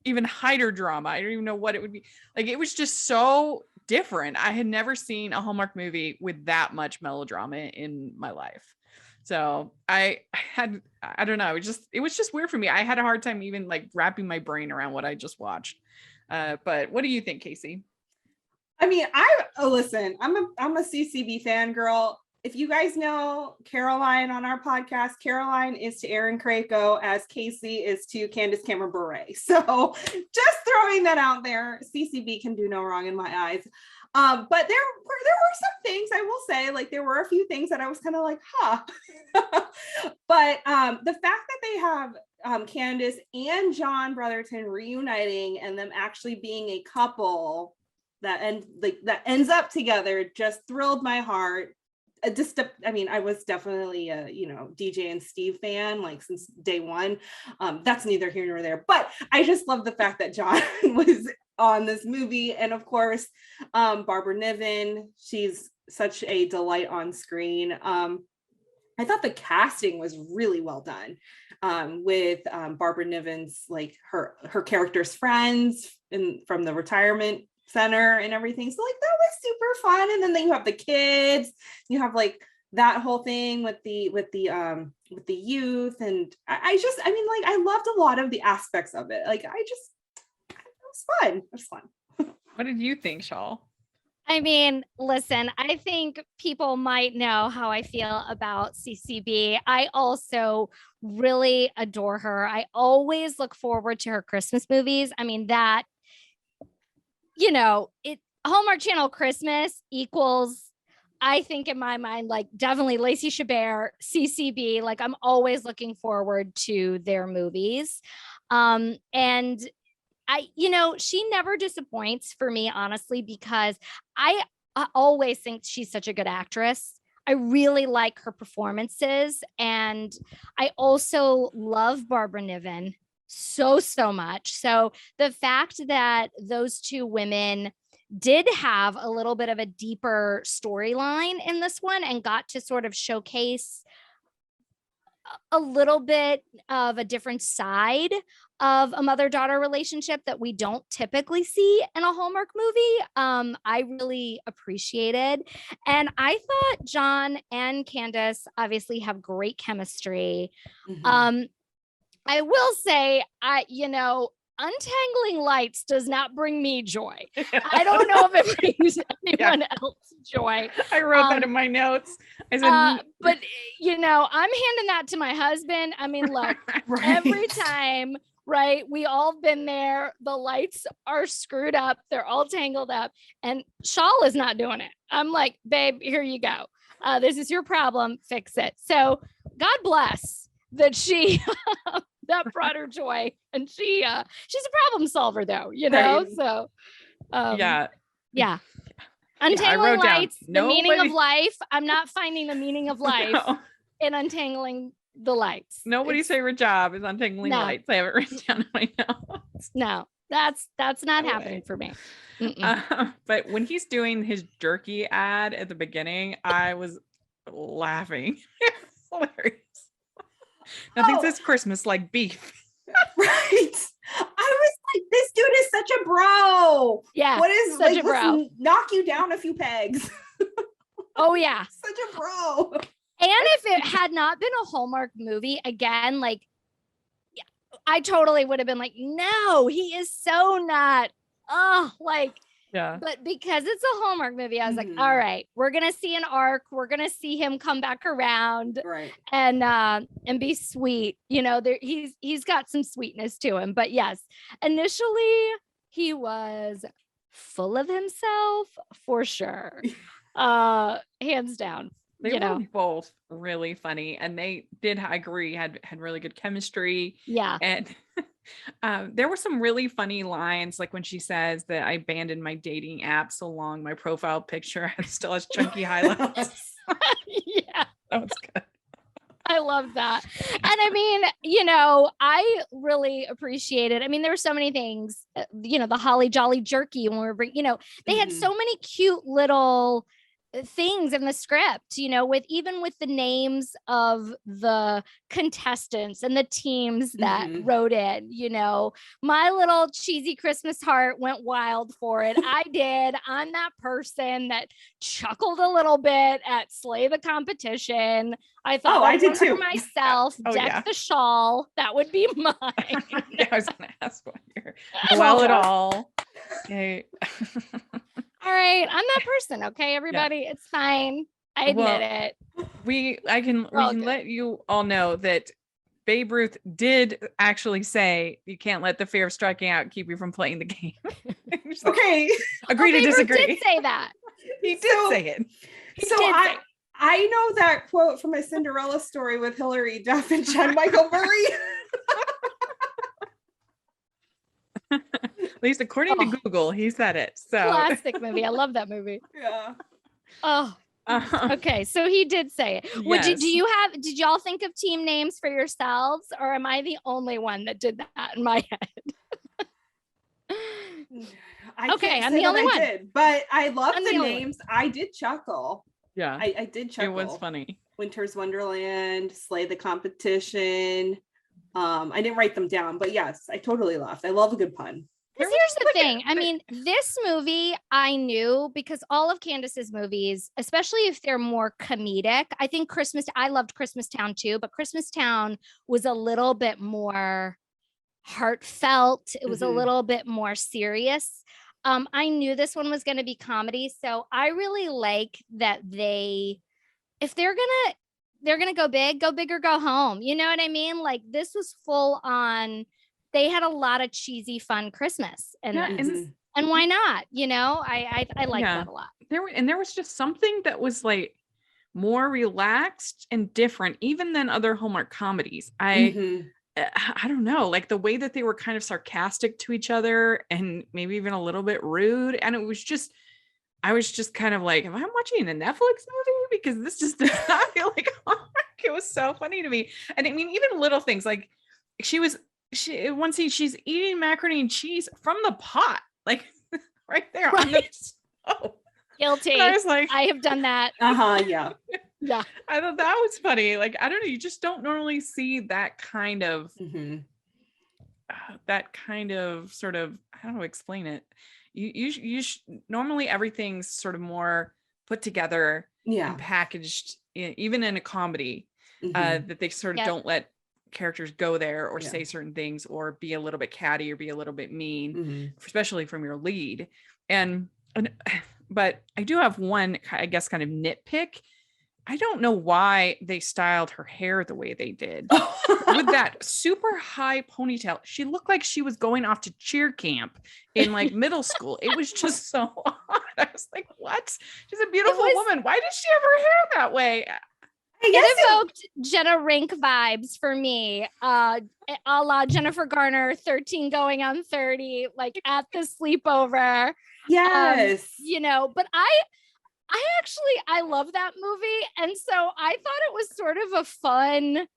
even hider drama. I don't even know what it would be. Like, it was just so different. I had never seen a Hallmark movie with that much melodrama in my life. So I don't know. It was just weird for me. I had a hard time even like wrapping my brain around what I just watched. But what do you think, Kaycee? I mean, listen, I'm a CCB fangirl. If you guys know Caroline on our podcast, Caroline is to Erin Krakow as Kaycee is to Candace Cameron Bure. So just throwing that out there, CCB can do no wrong in my eyes. But there were some things, I will say, like there were a few things that I was kind of like, huh. But the fact that they have Candace and John Brotherton reuniting and them actually being a couple that ends up together just thrilled my heart. I was definitely a DJ and Steve fan like since day one. That's neither here nor there, but I just love the fact that John was on this movie, and of course Barbara Niven, she's such a delight on screen. I thought the casting was really well done with Barbara Niven's like her character's friends from the retirement center and everything. So like that was super fun. And then you have the kids, you have like that whole thing with the youth, and I mean, like, I loved a lot of the aspects of it. Like, it was fun. It was fun. What did you think, Shawl? I mean, listen, I think people might know how I feel about CCB. I also really adore her. I always look forward to her Christmas movies. I mean, that, Hallmark Channel Christmas equals, I think in my mind, like definitely Lacey Chabert, CCB. Like, I'm always looking forward to their movies. And she never disappoints for me, honestly, because I always think she's such a good actress. I really like her performances. And I also love Barbara Niven so much. So the fact that those two women did have a little bit of a deeper storyline in this one and got to sort of showcase a little bit of a different side of a mother-daughter relationship that we don't typically see in a Hallmark movie, I really appreciated. And I thought John and Candace obviously have great chemistry. Mm-hmm. I will say, untangling lights does not bring me joy. I don't know if it brings anyone else joy. I wrote that in my notes. I said, but I'm handing that to my husband. I mean, look, every time, right? We all been there. The lights are screwed up. They're all tangled up, and Shawl is not doing it. I'm like, babe, here you go. This is your problem. Fix it. So God bless that she that brought her joy, and she's a problem solver, though. Right. So yeah. Untangling lights, the meaning of life. I'm not finding the meaning of life in untangling the lights. Nobody's favorite job is untangling lights. I have it written down in my notes. No, that's not happening for me. But when he's doing his jerky ad at the beginning, I was laughing. It's hilarious. Nothing says Christmas like beef. Right. I was like, this dude is such a bro. Yeah. What is such like, a bro? Let's knock you down a few pegs. Oh yeah. Such a bro. And if it had not been a Hallmark movie, again, like, I totally would have been like, no, he is so not. Yeah. But because it's a Hallmark movie, I was like, all right, we're gonna see an arc. We're gonna see him come back around, right, and be sweet. He's got some sweetness to him. But yes, initially he was full of himself for sure, hands down. They were both really funny, and they did, I agree, had really good chemistry. Yeah. And there were some really funny lines, like when she says that I abandoned my dating app so long my profile picture still has chunky highlights. Yeah. That was good. I love that. And I mean, I really appreciate it. I mean, there were so many things, the Holly Jolly Jerky when we were they had so many cute little things in the script, with the names of the contestants and the teams that wrote in, my little cheesy Christmas heart went wild for it. I did. I'm that person that chuckled a little bit at Slay the Competition. I thought, I did too. For myself, Deck the Shawl. That would be mine. Yeah, I was going to ask what your well at all. Okay. All right, I'm that person. Okay, everybody, it's fine. I admit it. We can let you all know that Babe Ruth did actually say you can't let the fear of striking out keep you from playing the game. Okay, agree to disagree. Babe Ruth did say that. He did say it. I know that quote from a Cinderella story with Hilary Duff and Chad Michael Murray. At least according to Google, he said it. So classic movie. I love that movie. Yeah. Oh. Okay, so he did say it. Yes. Did y'all think of team names for yourselves, or am I the only one that did that in my head? I'm the only one. Did, but I love the names. I did chuckle. Yeah, I did chuckle. It was funny. Winter's Wonderland, Slay the Competition. I didn't write them down, but yes, I totally laughed. I love a good pun. Because here's the thing. I mean, this movie I knew because all of Candace's movies, especially if they're more comedic, I think I loved Christmas Town too, but Christmas Town was a little bit more heartfelt. It was a little bit more serious. I knew this one was going to be comedy. So I really like that if they're gonna go big or go home. You know what I mean? Like this was full on. They had a lot of cheesy, fun Christmas, and why not? You know, I like that a lot. There was just something that was like more relaxed and different, even than other Hallmark comedies. I don't know, like the way that they were kind of sarcastic to each other and maybe even a little bit rude, and I was just kind of like, am I watching a Netflix movie? Because this just does not feel like Hallmark. It was so funny to me, and I mean, even little things like one scene she's eating macaroni and cheese from the pot, like right there. Right. Oh, guilty. And I was like, I have done that. Yeah. Yeah. I thought that was funny. Like, I don't know, you just don't normally see that kind of sort of, I don't know, explain it. You normally everything's sort of more put together and packaged, even in a comedy, that they sort of don't let characters go there or say certain things or be a little bit catty or be a little bit mean, especially from your lead. But I do have one, I guess, kind of nitpick. I don't know why they styled her hair the way they did with that super high ponytail. She looked like she was going off to cheer camp in like middle school. It was just so odd. I was like, what? She's a beautiful woman. Why did she have her hair that way? It evoked Jenna Rink vibes for me, a la Jennifer Garner, 13 going on 30, like at the sleepover. Yes. You know, but I love that movie. And so I thought it was sort of a fun,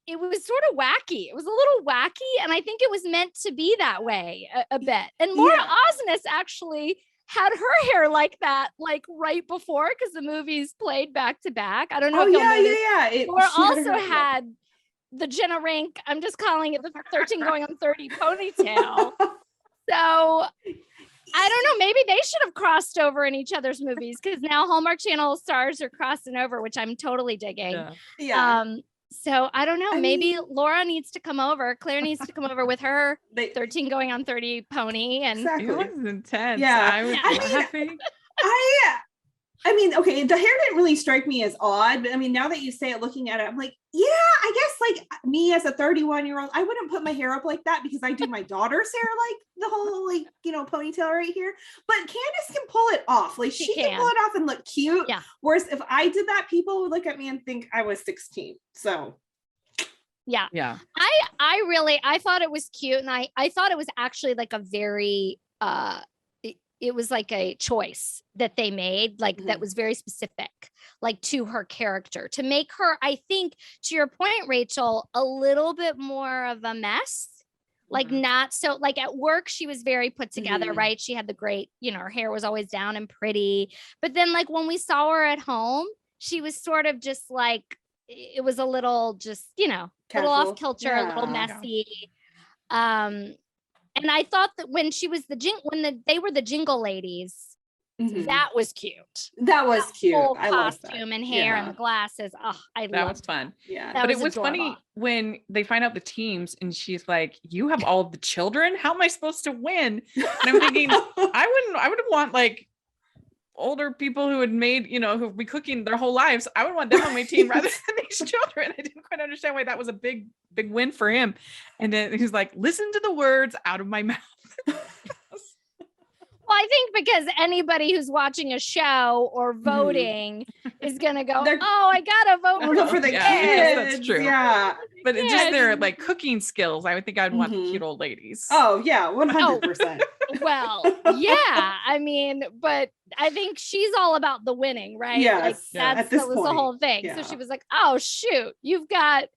it was sort of wacky. It was a little wacky. And I think it was meant to be that way a bit. And Laura Osnes actually had her hair like that, like right before, because the movies played back to back. I don't know if y'all noticed. Laura also had the Jenna Rink, I'm just calling it the 13 going on 30 ponytail. So I don't know, maybe they should have crossed over in each other's movies, because now Hallmark Channel stars are crossing over, which I'm totally digging. So I don't know, maybe Laura needs to come over. Claire needs to come over with her 13 going on 30 pony. And it was intense. Yeah. I was laughing. I mean, okay, the hair didn't really strike me as odd, but I mean, now that you say it, looking at it, I'm like, yeah, I guess like me as a 31-year-old, I wouldn't put my hair up like that because I do my daughter's hair, like the whole, like, you know, ponytail right here. But Candace can pull it off. Like she can pull it off and look cute. Yeah. Whereas if I did that, people would look at me and think I was 16. So yeah. I thought it was cute. And I thought it was actually like a very, it was like a choice that they made, like that was very specific, like to her character, to make her, I think, to your point, Rachel, a little bit more of a mess. Like not so, like at work, she was very put together, right? She had the great, you know, her hair was always down and pretty. But then like when we saw her at home, she was sort of just like, it was a little just, you know, a little off kilter, a little messy. And I thought that when she was they were the Jingle Ladies, that was cute. That was cute. I love that. Costume and hair and the glasses. Oh, that was fun. Yeah. But it was funny when they find out the teams and she's like, you have all the children? How am I supposed to win? And I'm thinking, I would want like older people who had made, you know, who've been cooking their whole lives. I would want them on my team rather than these children. I didn't quite understand why that was a big win for him. And then he's like, listen to the words out of my mouth. Well, I think because anybody who's watching a show or voting is going to go, I got to vote for the kids. That's true. Yeah. But just their like cooking skills, I would think I'd want the cute old ladies. Oh, yeah, 100%. Well, yeah. I mean, but I think she's all about the winning, right? Yes. Like that was the whole thing. Yeah. So she was like, oh, shoot, you got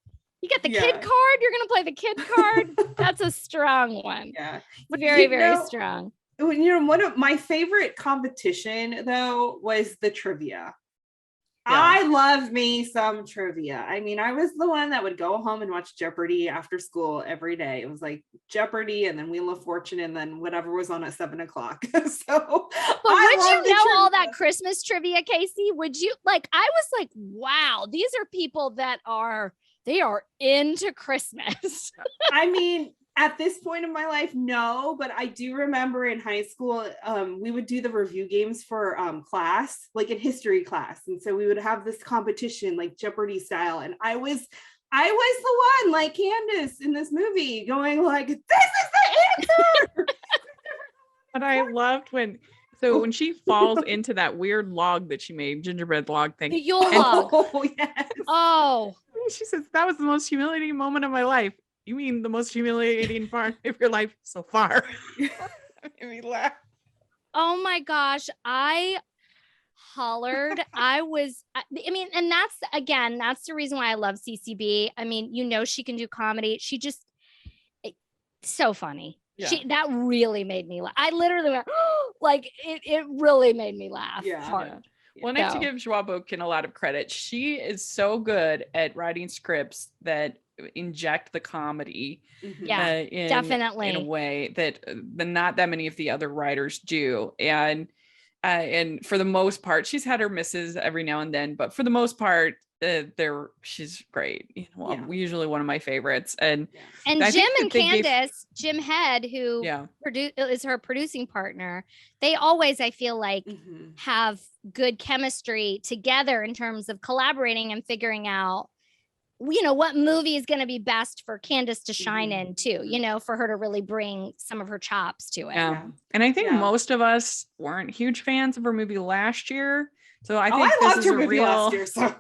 the kid card. You're going to play the kid card. That's a strong one. Yeah. Very, very strong. You know, one of my favorite competition though was the trivia. I loved me some trivia. I mean, I was the one that would go home and watch Jeopardy after school every day. It was like Jeopardy and then Wheel of Fortune and then whatever was on at 7:00. So, but would you know all that Christmas trivia, Kaycee? Would you like? I was like, wow, these are people that they are into Christmas. I mean, at this point in my life, no, but I do remember in high school, we would do the review games for class, like in history class. And so we would have this competition, like Jeopardy style. And I was the one, like Candace in this movie, going like, this is the answer. But I loved when she falls into that weird log that she made, gingerbread log thing. The Yule log. Oh, yes. Oh. She says, that was the most humiliating moment of my life. You mean the most humiliating part of your life so far? That made me laugh. Oh my gosh. I hollered. I mean, and that's the reason why I love CCB. I mean, she can do comedy. So funny. Yeah. That really made me laugh. I literally went, like it really made me laugh hard. Yeah. Well, I have to give Joie Boken a lot of credit. She is so good at writing scripts that inject the comedy definitely in a way that not that many of the other writers do. And for the most part, she's had her misses every now and then, but for the most part, she's great. Usually one of my favorites. And Jim and Candace, Jim Head, who is her producing partner, they always, I feel like, have good chemistry together in terms of collaborating and figuring out, what movie is going to be best for Candace to shine in too, for her to really bring some of her chops to it. Yeah. And I think most of us weren't huge fans of her movie last year. So I think I loved her movie last year. So.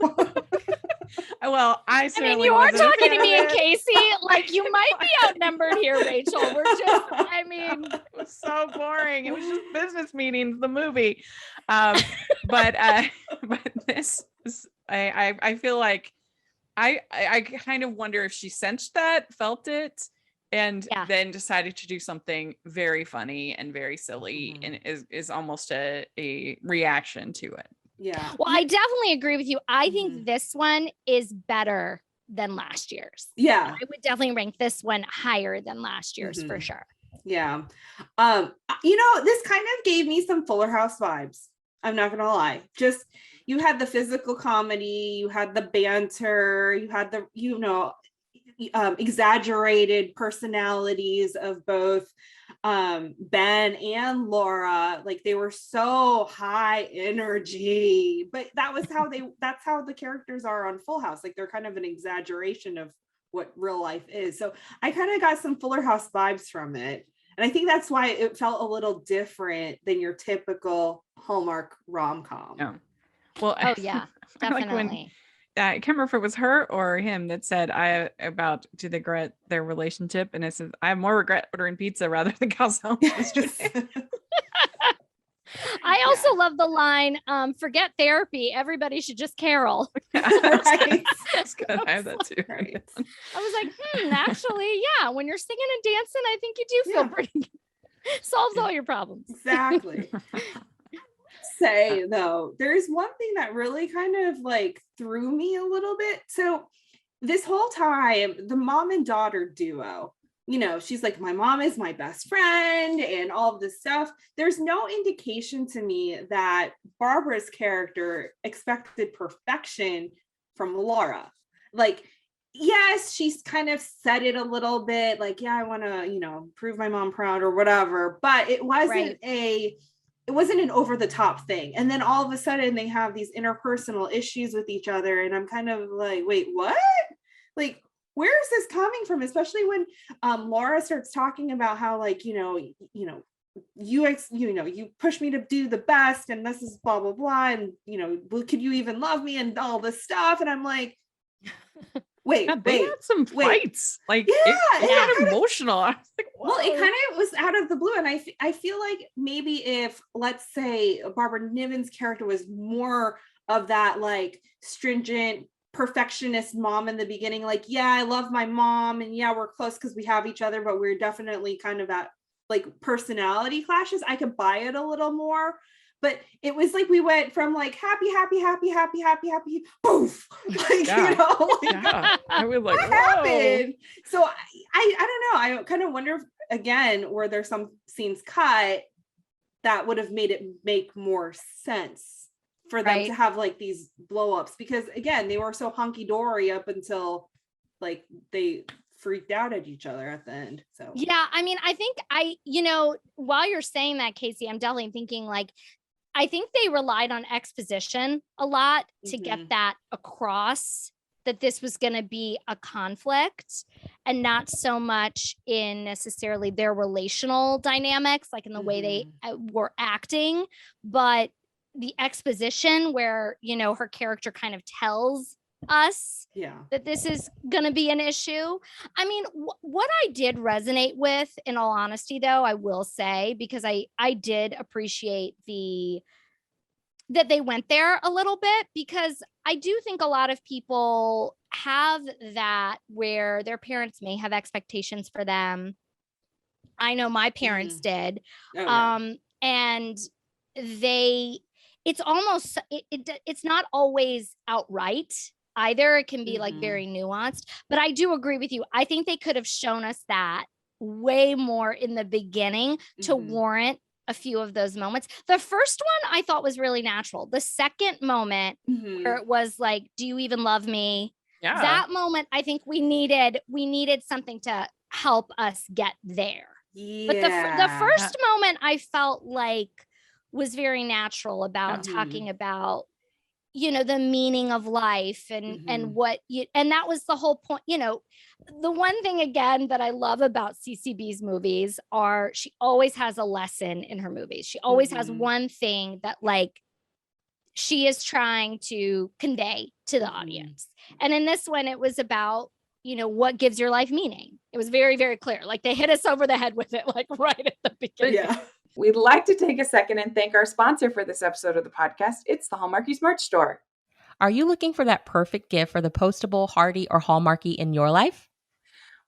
Well, I mean, you are talking to me and Kaycee, like you might be outnumbered here, Rachel. It was so boring. It was just business meetings, the movie. But this is, I feel like I kind of wonder if she sensed that, felt it, and then decided to do something very funny and very silly, and is almost a reaction to it. Yeah. Well, I definitely agree with you. I think this one is better than last year's. Yeah. I would definitely rank this one higher than last year's for sure. Yeah. This kind of gave me some Fuller House vibes. I'm not gonna lie. Just, you had the physical comedy, you had the banter, you had the, exaggerated personalities of both Ben and Laura. Like, they were so high energy, but that's how the characters are on Full House. Like, they're kind of an exaggeration of what real life is. So I kind of got some Fuller House vibes from it. And I think that's why it felt a little different than your typical Hallmark rom-com. Yeah. Well, yeah, definitely. I can't remember if it was her or him that said do they regret their relationship, and it says, I have more regret ordering pizza rather than calzones. I also love the line, forget therapy, everybody should just carol. Right. That's good. I have that too. Right. I was like, actually, when you're singing and dancing, I think you do feel pretty good. Solves all your problems. Exactly. Say though, there's one thing that really kind of like threw me a little bit. So this whole time, the mom and daughter duo, she's like, my mom is my best friend and all of this stuff. There's no indication to me that Barbara's character expected perfection from Laura. Like, yes, she's kind of said it a little bit, like, I want to, prove my mom proud or whatever, but it wasn't an over the top thing. And then all of a sudden they have these interpersonal issues with each other. And I'm kind of like, wait, what? Like, where is this coming from? Especially when Laura starts talking about how, like, you push me to do the best and this is blah, blah, blah. And, could you even love me and all this stuff? And I'm like, wait, they had some fights. Like, it got emotional. I was like, whoa. Well, it kind of was out of the blue. And I feel like maybe if, let's say, Barbara Niven's character was more of that, like, stringent perfectionist mom in the beginning, like, I love my mom and we're close because we have each other, but we're definitely kind of at like personality clashes, I could buy it a little more. but it was like we went from like happy, poof. Like, Yeah. you know, like, Yeah. I would like, what whoa. happened? So I don't know. I kind of wonder if, again, were there some scenes cut that would have made it make more sense for them to have like these blow ups, because again, they were so hunky dory up until like they freaked out at each other at the end. So yeah, I mean, I think while you're saying that, Kaycee, I'm definitely thinking like, I think they relied on exposition a lot to get that across, that this was going to be a conflict, and not so much in necessarily their relational dynamics, like in the way they were acting, but the exposition where, her character kind of tells us that this is going to be an issue. I mean, what I did resonate with, in all honesty, though, I will say, because I did appreciate that they went there a little bit, because I do think a lot of people have that where their parents may have expectations for them. I know my parents did. And it's almost, it's not always outright either. It can be like very nuanced, but I do agree with you. I think they could have shown us that way more in the beginning to warrant a few of those moments. The first one I thought was really natural. The second moment where it was like, do you even love me? Yeah. That moment, I think we needed something to help us get there. Yeah. But the first moment I felt like was very natural about talking about, the meaning of life and what and that was the whole point. The one thing again that I love about CCB's movies are she always has a lesson in her movies. She always has one thing that like she is trying to convey to the audience. And in this one, it was about, what gives your life meaning. It was very, very clear. Like they hit us over the head with it, like right at the beginning. Yeah. We'd like to take a second and thank our sponsor for this episode of the podcast. It's the Hallmarkies merch store. Are you looking for that perfect gift for the postable, Hardy, or Hallmarky in your life?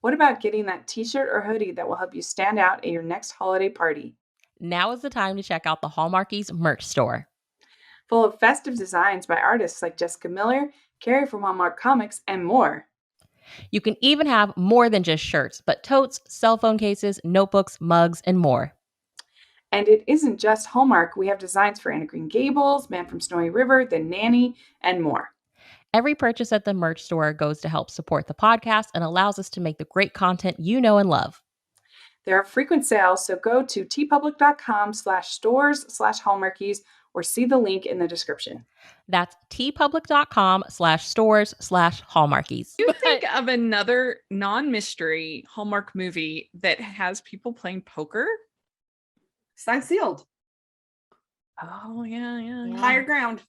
What about getting that t-shirt or hoodie that will help you stand out at your next holiday party? Now is the time to check out the Hallmarkies merch store. Full of festive designs by artists like Jessica Miller, Carrie from Hallmark Comics, and more. You can even have more than just shirts, but totes, cell phone cases, notebooks, mugs, and more. And it isn't just Hallmark. We have designs for Anna Green Gables, Man from Snowy River, The Nanny, and more. Every purchase at the merch store goes to help support the podcast and allows us to make the great content you know and love. There are frequent sales, so go to tpublic.com/stores/Hallmarkies or see the link in the description. That's tpublic.com/stores/Hallmarkies. You think of another non-mystery Hallmark movie that has people playing poker? Signed Sealed. Oh, yeah. Higher Ground.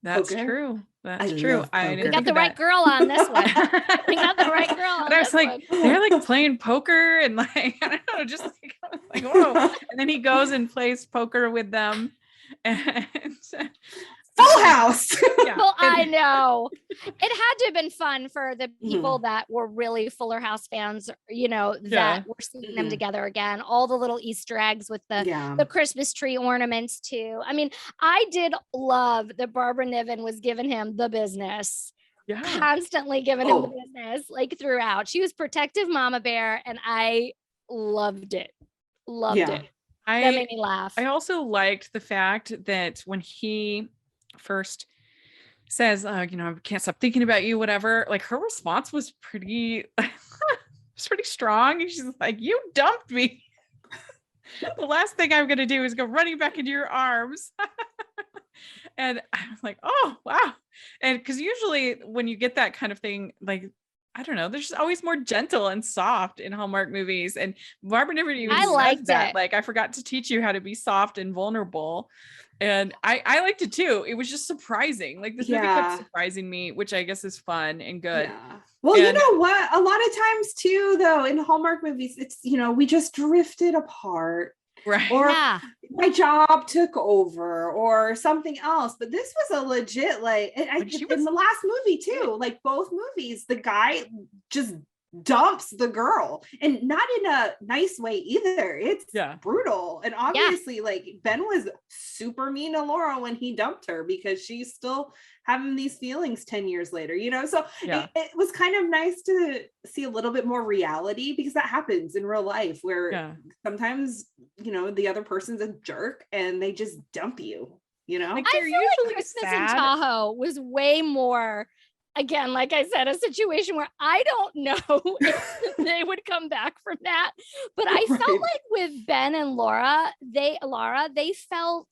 That's true. That's true. We got the right girl on this one. We got the right girl on but I was like, they're like playing poker and like, I don't know, just like, whoa. And then he goes and plays poker with them. And Full House. Yeah. Well, I know it had to have been fun for the people that were really Fuller House fans, that were seeing them together again. All the little Easter eggs with the Christmas tree ornaments too. I mean, I did love that Barbara Niven was giving him the business. Yeah. Constantly giving him the business, like throughout. She was protective mama bear, and I loved it. That made me laugh. I also liked the fact that when he first says, I can't stop thinking about you, whatever, like her response was pretty strong. She's like, you dumped me. The last thing I'm going to do is go running back into your arms. And I was like, oh, wow. And because usually when you get that kind of thing, like, I don't know, there's just always more gentle and soft in Hallmark movies. And Barbara never even says that. Like, I forgot to teach you how to be soft and vulnerable. And I liked it too. It was just surprising. Like this movie kept surprising me, which I guess is fun and good. Yeah. Well, you know what? A lot of times too, though, in Hallmark movies, it's, we just drifted apart. Right. Or my job took over or something else. But this was a legit, in the last movie too, like both movies, the guy just dumps the girl, and not in a nice way either. It's brutal. And obviously like Ben was super mean to Laura when he dumped her, because she's still having these feelings 10 years later, you know? So it was kind of nice to see a little bit more reality, because that happens in real life, where sometimes, you know, the other person's a jerk and they just dump you, you know? Like, I feel like Christmas in Tahoe was way more, again, like I said, a situation where I don't know if they would come back from that. But I felt like with Ben and Laura, they felt,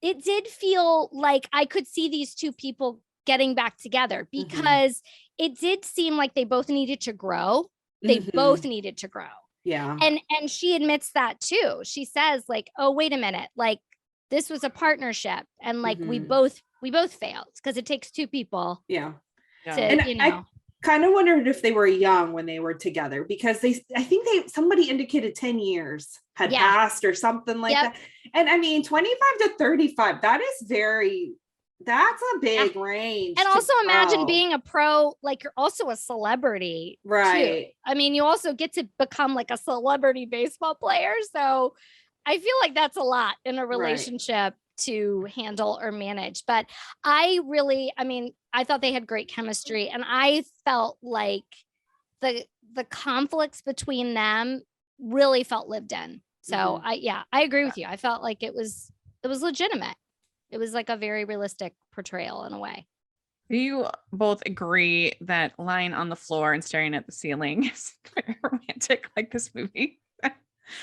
it did feel like I could see these two people getting back together, because it did seem like they both needed to grow. They both needed to grow. Yeah. And she admits that too. She says like, oh, wait a minute. Like, this was a partnership, and like we both failed, because it takes two people. Yeah. To, and you know. I kind of wondered if they were young when they were together, because I think somebody indicated 10 years had passed or something like that. And I mean, 25 to 35, that's a big range. And also imagine being a pro, like you're also a celebrity, right? Too. I mean, you also get to become like a celebrity baseball player. So I feel like that's a lot in a relationship to handle or manage. But I thought they had great chemistry, and I felt like the conflicts between them really felt lived in. So I agree with you. I felt like it was legitimate. It was like a very realistic portrayal in a way. Do you both agree that lying on the floor and staring at the ceiling is very romantic, like this movie?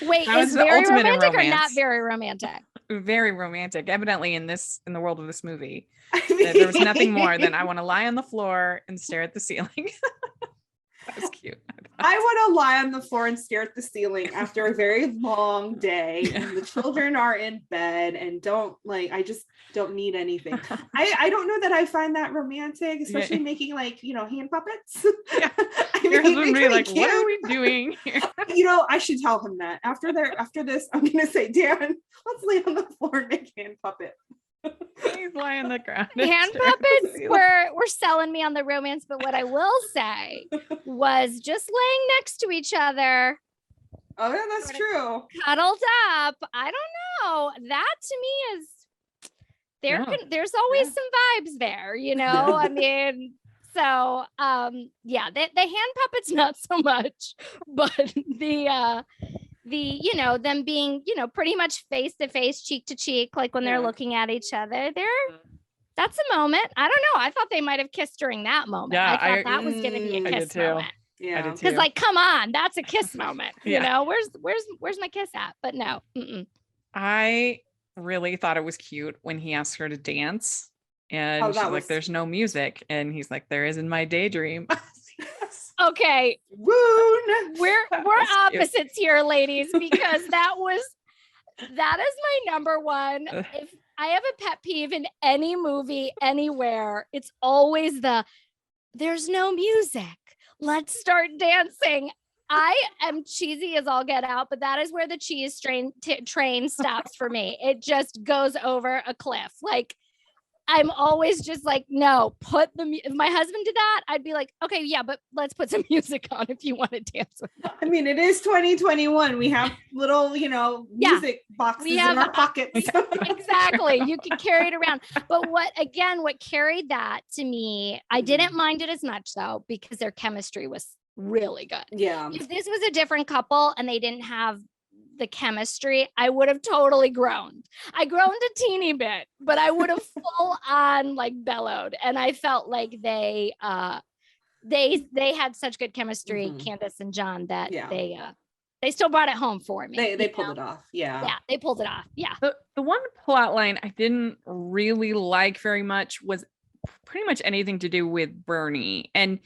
Wait, is very romantic or not very romantic? Very romantic. Evidently in the world of this movie, there was nothing more than I want to lie on the floor and stare at the ceiling. That was cute. I want to lie on the floor and stare at the ceiling after a very long day, and the children are in bed, and I just don't need anything. I don't know that I find that romantic, especially making like, you know, hand puppets. Your husband would be like, what are we doing here? You know, I should tell him that after this, I'm going to say, Dan, let's lay on the floor and make hand puppet. He's lying on the ground. Hand puppets were selling me on the romance, but what I will say was just laying next to each other. Oh yeah, that's true. Cuddled up. I don't know. That to me is there's always some vibes there, you know. I mean, so the hand puppets not so much, but the you know, them being, you know, pretty much face to face, cheek to cheek, like when they're looking at each other, that's a moment. I don't know. I thought they might have kissed during that moment. I thought that was going to be a kiss moment. Yeah, because like, come on, that's a kiss moment. You know, where's my kiss at? But no. I really thought it was cute when he asked her to dance, and she's like, "There's no music," and he's like, "There is in my daydream." Okay, woon. We're opposites here, ladies, because that is my number one. If I have a pet peeve in any movie, anywhere, it's always there's no music. Let's start dancing. I am cheesy as all get out, but that is where the cheese train stops for me. It just goes over a cliff. Like, I'm always just like, no, if my husband did that, I'd be like, okay, yeah, but let's put some music on if you want to dance with me. I mean, it is 2021. We have little, you know, music boxes in our pockets. Exactly. You can carry it around. But what carried that to me, I didn't mind it as much though, because their chemistry was really good. Yeah. If this was a different couple and they didn't have the chemistry, I would have totally groaned. I groaned a teeny bit, but I would have full on like bellowed. And I felt like they had such good chemistry, Candace and John, that they still brought it home for me. They pulled it off. Yeah. Yeah, they pulled it off. Yeah. The one plot line I didn't really like very much was pretty much anything to do with Bernie. And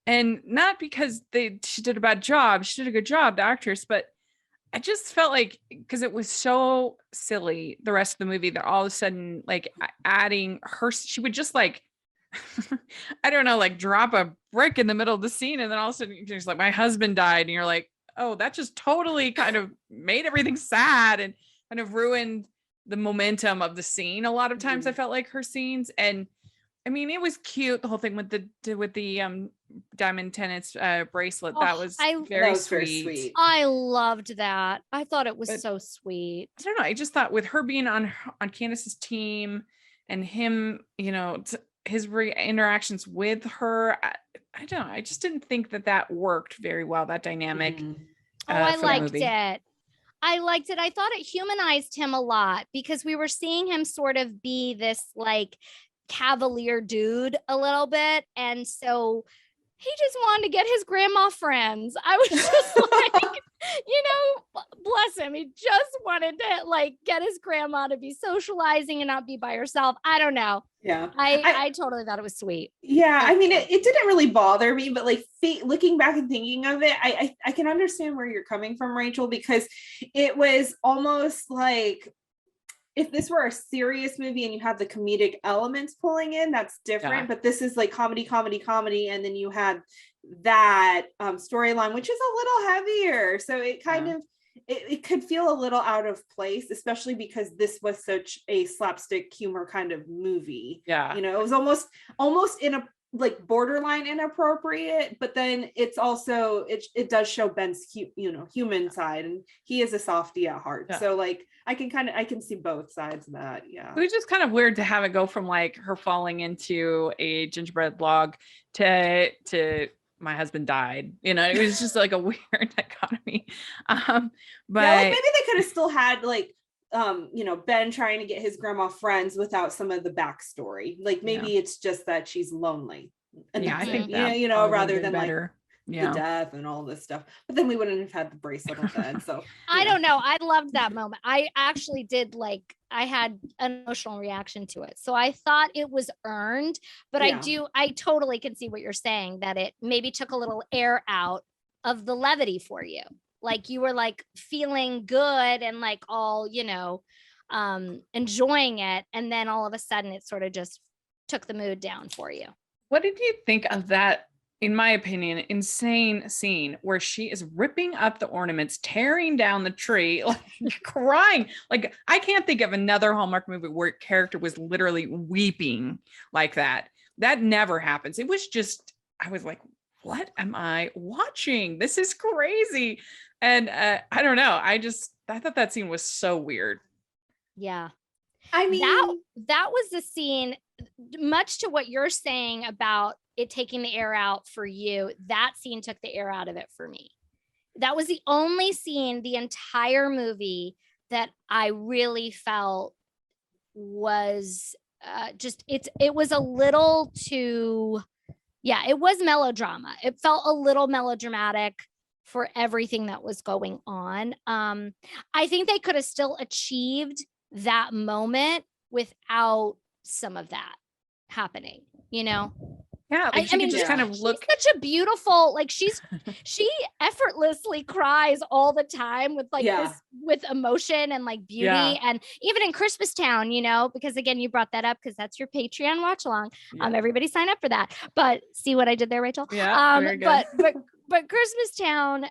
not because she did a bad job. She did a good job, the actress, but I just felt like, because it was so silly, the rest of the movie, that all of a sudden, like, adding her, she would just like, I don't know, like drop a brick in the middle of the scene, and then all of a sudden she's like, my husband died, and you're like, oh, that just totally kind of made everything sad and kind of ruined the momentum of the scene. A lot of times I felt like her scenes, and I mean, it was cute, the whole thing with the diamond tennis bracelet. Oh, That was very sweet. I loved that. I thought it was But so sweet. I don't know. I just thought with her being on Candace's team and him, you know, his interactions with her, I don't know. I just didn't think that worked very well, that dynamic. I liked it. I liked it. I thought it humanized him a lot because we were seeing him sort of be this like cavalier dude a little bit. And so he just wanted to get his grandma friends. I was just like, you know, bless him. He just wanted to like get his grandma to be socializing and not be by herself. I don't know. Yeah. I totally thought it was sweet. Yeah. I mean, it didn't really bother me, but like looking back and thinking of it, I can understand where you're coming from, Rachel, because it was almost like, if this were a serious movie and you have the comedic elements pulling in, that's different. Yeah. But this is like comedy. And then you had that storyline, which is a little heavier. So it kind of, it could feel a little out of place, especially because this was such a slapstick humor kind of movie. Yeah. You know, it was almost in a like borderline inappropriate, but then it's also it does show Ben's human side, and he is a softie at heart. So like I can see both sides of that. Yeah, it was just kind of weird to have it go from like her falling into a gingerbread log to my husband died. You know, it was just like a weird dichotomy. But like maybe they could have still had like Ben trying to get his grandma friends without some of the backstory. Like maybe it's just that she's lonely. And I think that rather than better. Like the death and all this stuff. But then we wouldn't have had the bracelet on then. So I don't know. I loved that moment. I actually did I had an emotional reaction to it. So I thought it was earned, but I totally can see what you're saying, that it maybe took a little air out of the levity for you. Like you were like feeling good and like all, enjoying it. And then all of a sudden it sort of just took the mood down for you. What did you think of that, in my opinion, insane scene where she is ripping up the ornaments, tearing down the tree, like crying? Like I can't think of another Hallmark movie where a character was literally weeping like that. That never happens. It was just, I was like, what am I watching? This is crazy. And I don't know. I thought that scene was so weird. Yeah. I mean, that was the scene, much to what you're saying about it taking the air out for you. That scene took the air out of it for me. That was the only scene the entire movie that I really felt was it was a little too, it was melodrama. It felt a little melodramatic for everything that was going on. I think they could have still achieved that moment without some of that happening, Yeah, like I mean, just kind of look. Such a beautiful, like she effortlessly cries all the time with this, with emotion and like beauty, and even in Christmas Town, because again, you brought that up because that's your Patreon watch along. Everybody sign up for that. But see what I did there, Rachel? Yeah, very good. But Christmas Town,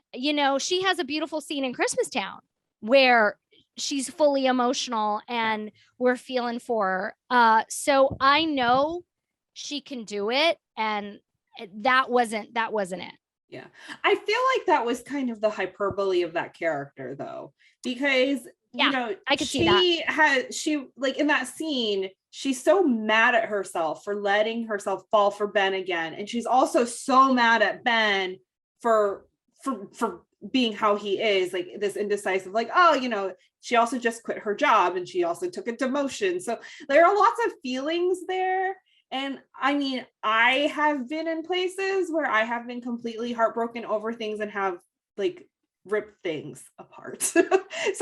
she has a beautiful scene in Christmas Town where she's fully emotional and we're feeling for her. So I know she can do it, and that wasn't it. Yeah, I feel like that was kind of the hyperbole of that character, though, because I could see that she like in that scene, she's so mad at herself for letting herself fall for Ben again, and she's also so mad at Ben for being how he is, like this indecisive, like, she also just quit her job and she also took a demotion. So there are lots of feelings there. And I mean, I have been in places where I have been completely heartbroken over things and have like ripped things apart. So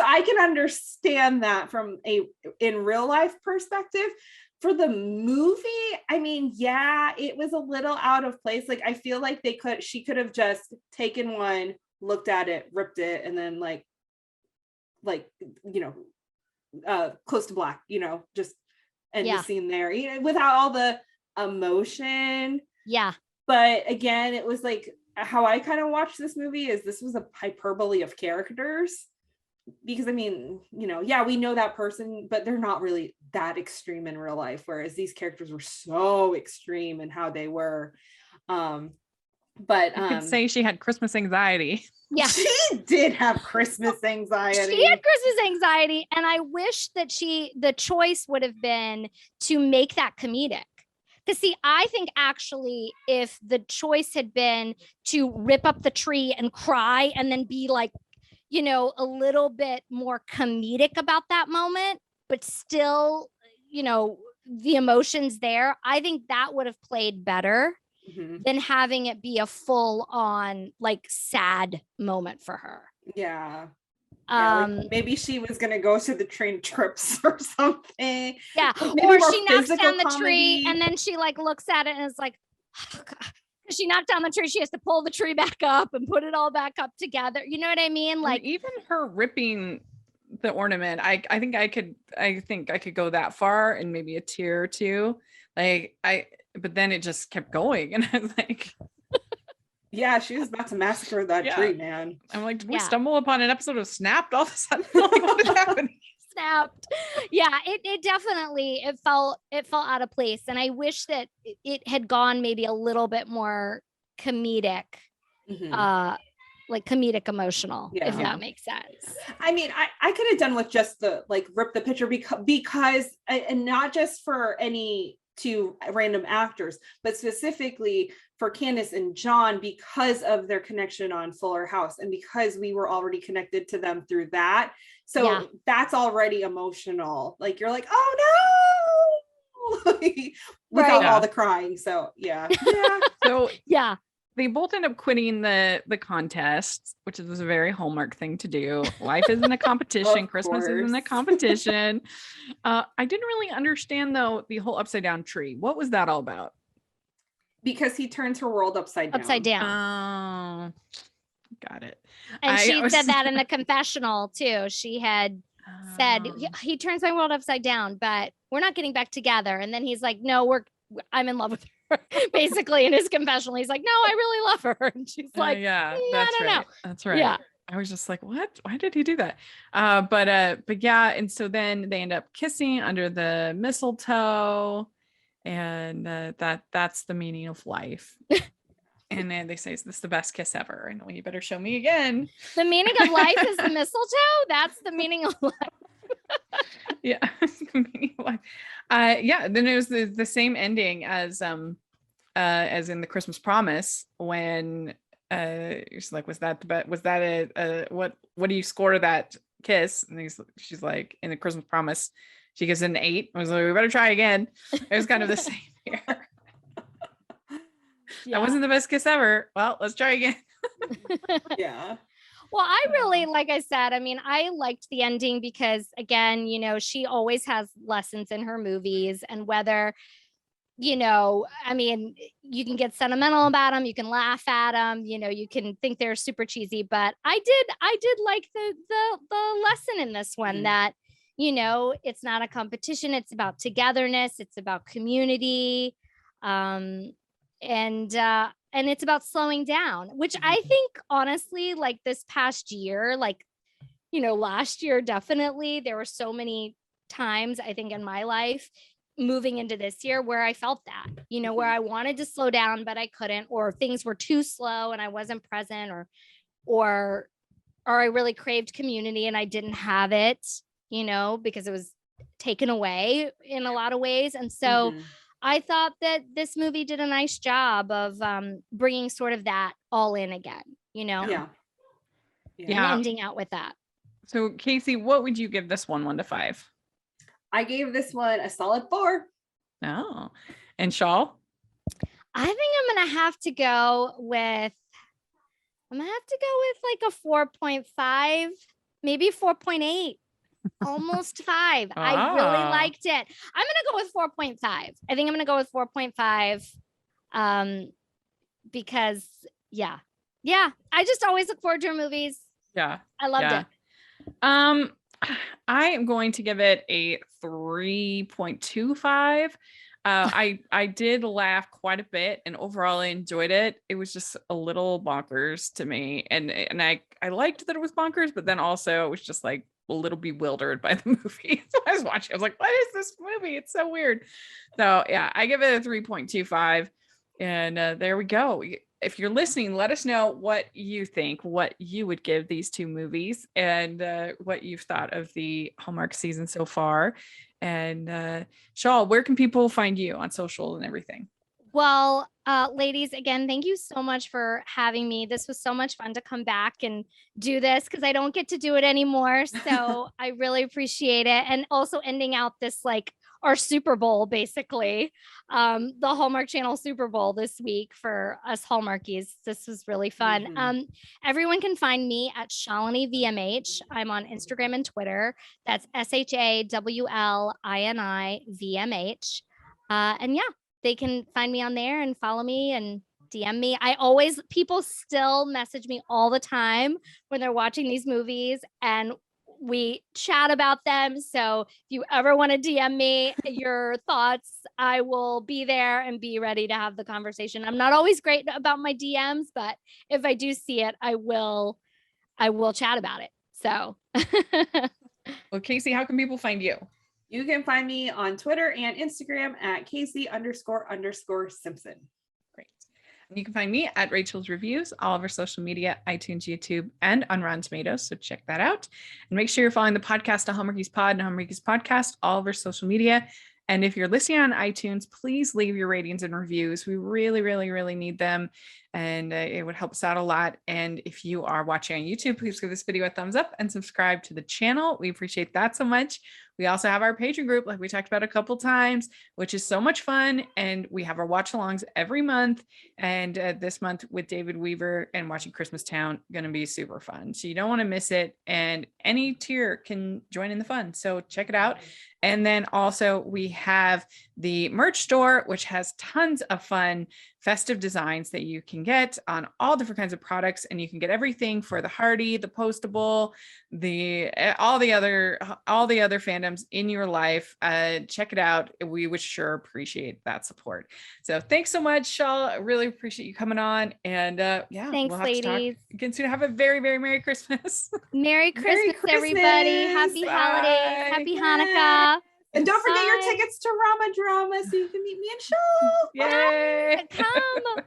I can understand that from in real life perspective. For the movie, I mean, it was a little out of place. Like I feel like she could have just taken one, looked at it, ripped it, and then close to black, just end the scene there, without all the emotion. Yeah. But again, it was like how I kind of watched this movie is this was a hyperbole of characters, because I mean, we know that person, but they're not really that extreme in real life, whereas these characters were so extreme in how they were. But you could say she had Christmas anxiety. Yeah, she did have Christmas anxiety. She had Christmas anxiety, and I wish that the choice would have been to make that comedic. Because see, I think actually, if the choice had been to rip up the tree and cry, and then be like, you know, a little bit more comedic about that moment, but still, you know, the emotions there, I think that would have played better than having it be a full on like sad moment for her. Yeah. Like maybe she was gonna go to the train trips or something. Yeah. Or she knocks down the tree and then she like looks at it and is like, oh, God. She knocked down the tree. She has to pull the tree back up and put it all back up together. You know what I mean? Like even her ripping the ornament, I think I could go that far and maybe a tear or two. But then it just kept going. And I was like, yeah, she was about to massacre that tree, man. I'm like, did we stumble upon an episode of Snapped all of a sudden? Like, what is happening? Snapped. Yeah, it definitely it felt out of place. And I wish that it had gone maybe a little bit more comedic, like comedic emotional, if that makes sense. I mean, I could have done with just the like rip the picture because and not just for any two random actors, but specifically for Candace and John because of their connection on Fuller House and because we were already connected to them through that. So that's already emotional. Like you're like, oh no, without all the crying. So yeah. So they both end up quitting the contest, which was a very Hallmark thing to do. Life isn't a competition. Christmas isn't a competition. I didn't really understand though the whole upside down tree. What was that all about? Because he turns her world upside down. Upside down. Oh, got it. And she said that in the confessional too. She had said he turns my world upside down, but we're not getting back together. And then he's like, no, I'm in love with her. Basically in his confessional, he's like, no, I really love her. And she's like, yeah, that's right. That's right. Yeah. I was just like, what? Why did he do that? But yeah. And so then they end up kissing under the mistletoe. And that's the meaning of life. And then they say, is this the best kiss ever? And well, you better show me again. The meaning of life is the mistletoe. That's the meaning of life. Yeah. Meaning of life. Then it was the same ending as in the Christmas Promise when she's like, was that what do you score to that kiss? And she's like, in the Christmas Promise, she gives it an 8. I was like, we better try again. It was kind of the same here. That wasn't the best kiss ever. Well, let's try again. Yeah. Well, I really, like I said, I mean, I liked the ending because again, you know, she always has lessons in her movies and whether, you know, I mean, you can get sentimental about them, you can laugh at them, you know, you can think they're super cheesy, but I did like the lesson in this one that, you know, it's not a competition. It's about togetherness. It's about community. And it's about slowing down, which I think honestly, like this past year, like, you know, last year, definitely there were so many times I think in my life moving into this year where I felt that, you know, where I wanted to slow down, but I couldn't, or things were too slow and I wasn't present or I really craved community and I didn't have it, you know, because it was taken away in a lot of ways. And so I thought that this movie did a nice job of bringing sort of that all in again, you know? Yeah. And ending out with that. So Kaycee, what would you give this one to 5? I gave this one a solid 4. Oh, and Shawl? I think I'm going to have to go with like a 4.5, maybe 4.8. Almost 5. I really liked it. I'm gonna go with 4.5. I think I'm gonna go with 4.5 because I just always look forward to her movies. I loved it. I am going to give it a 3.25. I did laugh quite a bit and overall I enjoyed it. It was just a little bonkers to me and I liked that it was bonkers, but then also it was just like a little bewildered by the movie. So I was watching, I was like, what is this movie? It's so weird. So yeah, I give it a 3.25 and there we go. if you're listening, let us know what you think, what you would give these two movies, and what you've thought of the Hallmark season so far. And Shawl, where can people find you on social and everything? Well, ladies, again, thank you so much for having me. This was so much fun to come back and do this because I don't get to do it anymore. So I really appreciate it. And also ending out this like our Super Bowl, basically, the Hallmark Channel Super Bowl this week for us Hallmarkies. This was really fun. Everyone can find me at Shalini VMH. I'm on Instagram and Twitter. That's SHAWLINI VMH. And yeah, they can find me on there and follow me and DM me. People still message me all the time when they're watching these movies and we chat about them. So if you ever want to DM me your thoughts, I will be there and be ready to have the conversation. I'm not always great about my DMs, but if I do see it, I will chat about it. So well, Kaycee, how can people find you? You can find me on Twitter and Instagram at Kaycee__Simpson. Great. And you can find me at Rachel's Reviews, all of our social media, iTunes, YouTube, and on Rotten Tomatoes. So check that out. And make sure you're following the podcast at Hallmarkies Pod and Hallmarkies Podcast, all of our social media. And if you're listening on iTunes, please leave your ratings and reviews. We really, really, really need them. And it would help us out a lot. And if you are watching on YouTube, please give this video a thumbs up and subscribe to the channel. We appreciate that so much. We also have our Patreon group, like we talked about a couple times, which is so much fun. And we have our watch alongs every month. And this month with David Weaver and watching Christmas Town, going to be super fun. So you don't want to miss it. And any tier can join in the fun. So check it out. And then also we have the merch store, which has tons of fun festive designs that you can get on all different kinds of products. And you can get everything for the Hardy, the Postable, all the other fandoms in your life. Check it out. We would sure appreciate that support. So thanks so much, Shawl. I really appreciate you coming on. And yeah, thanks, we'll have ladies. to talk again soon. Have a very, very Merry Christmas. Merry Christmas, everybody. Happy holidays. Happy Hanukkah. And don't forget your tickets to Rama Drama so you can meet me and Shawl. Yay! Come.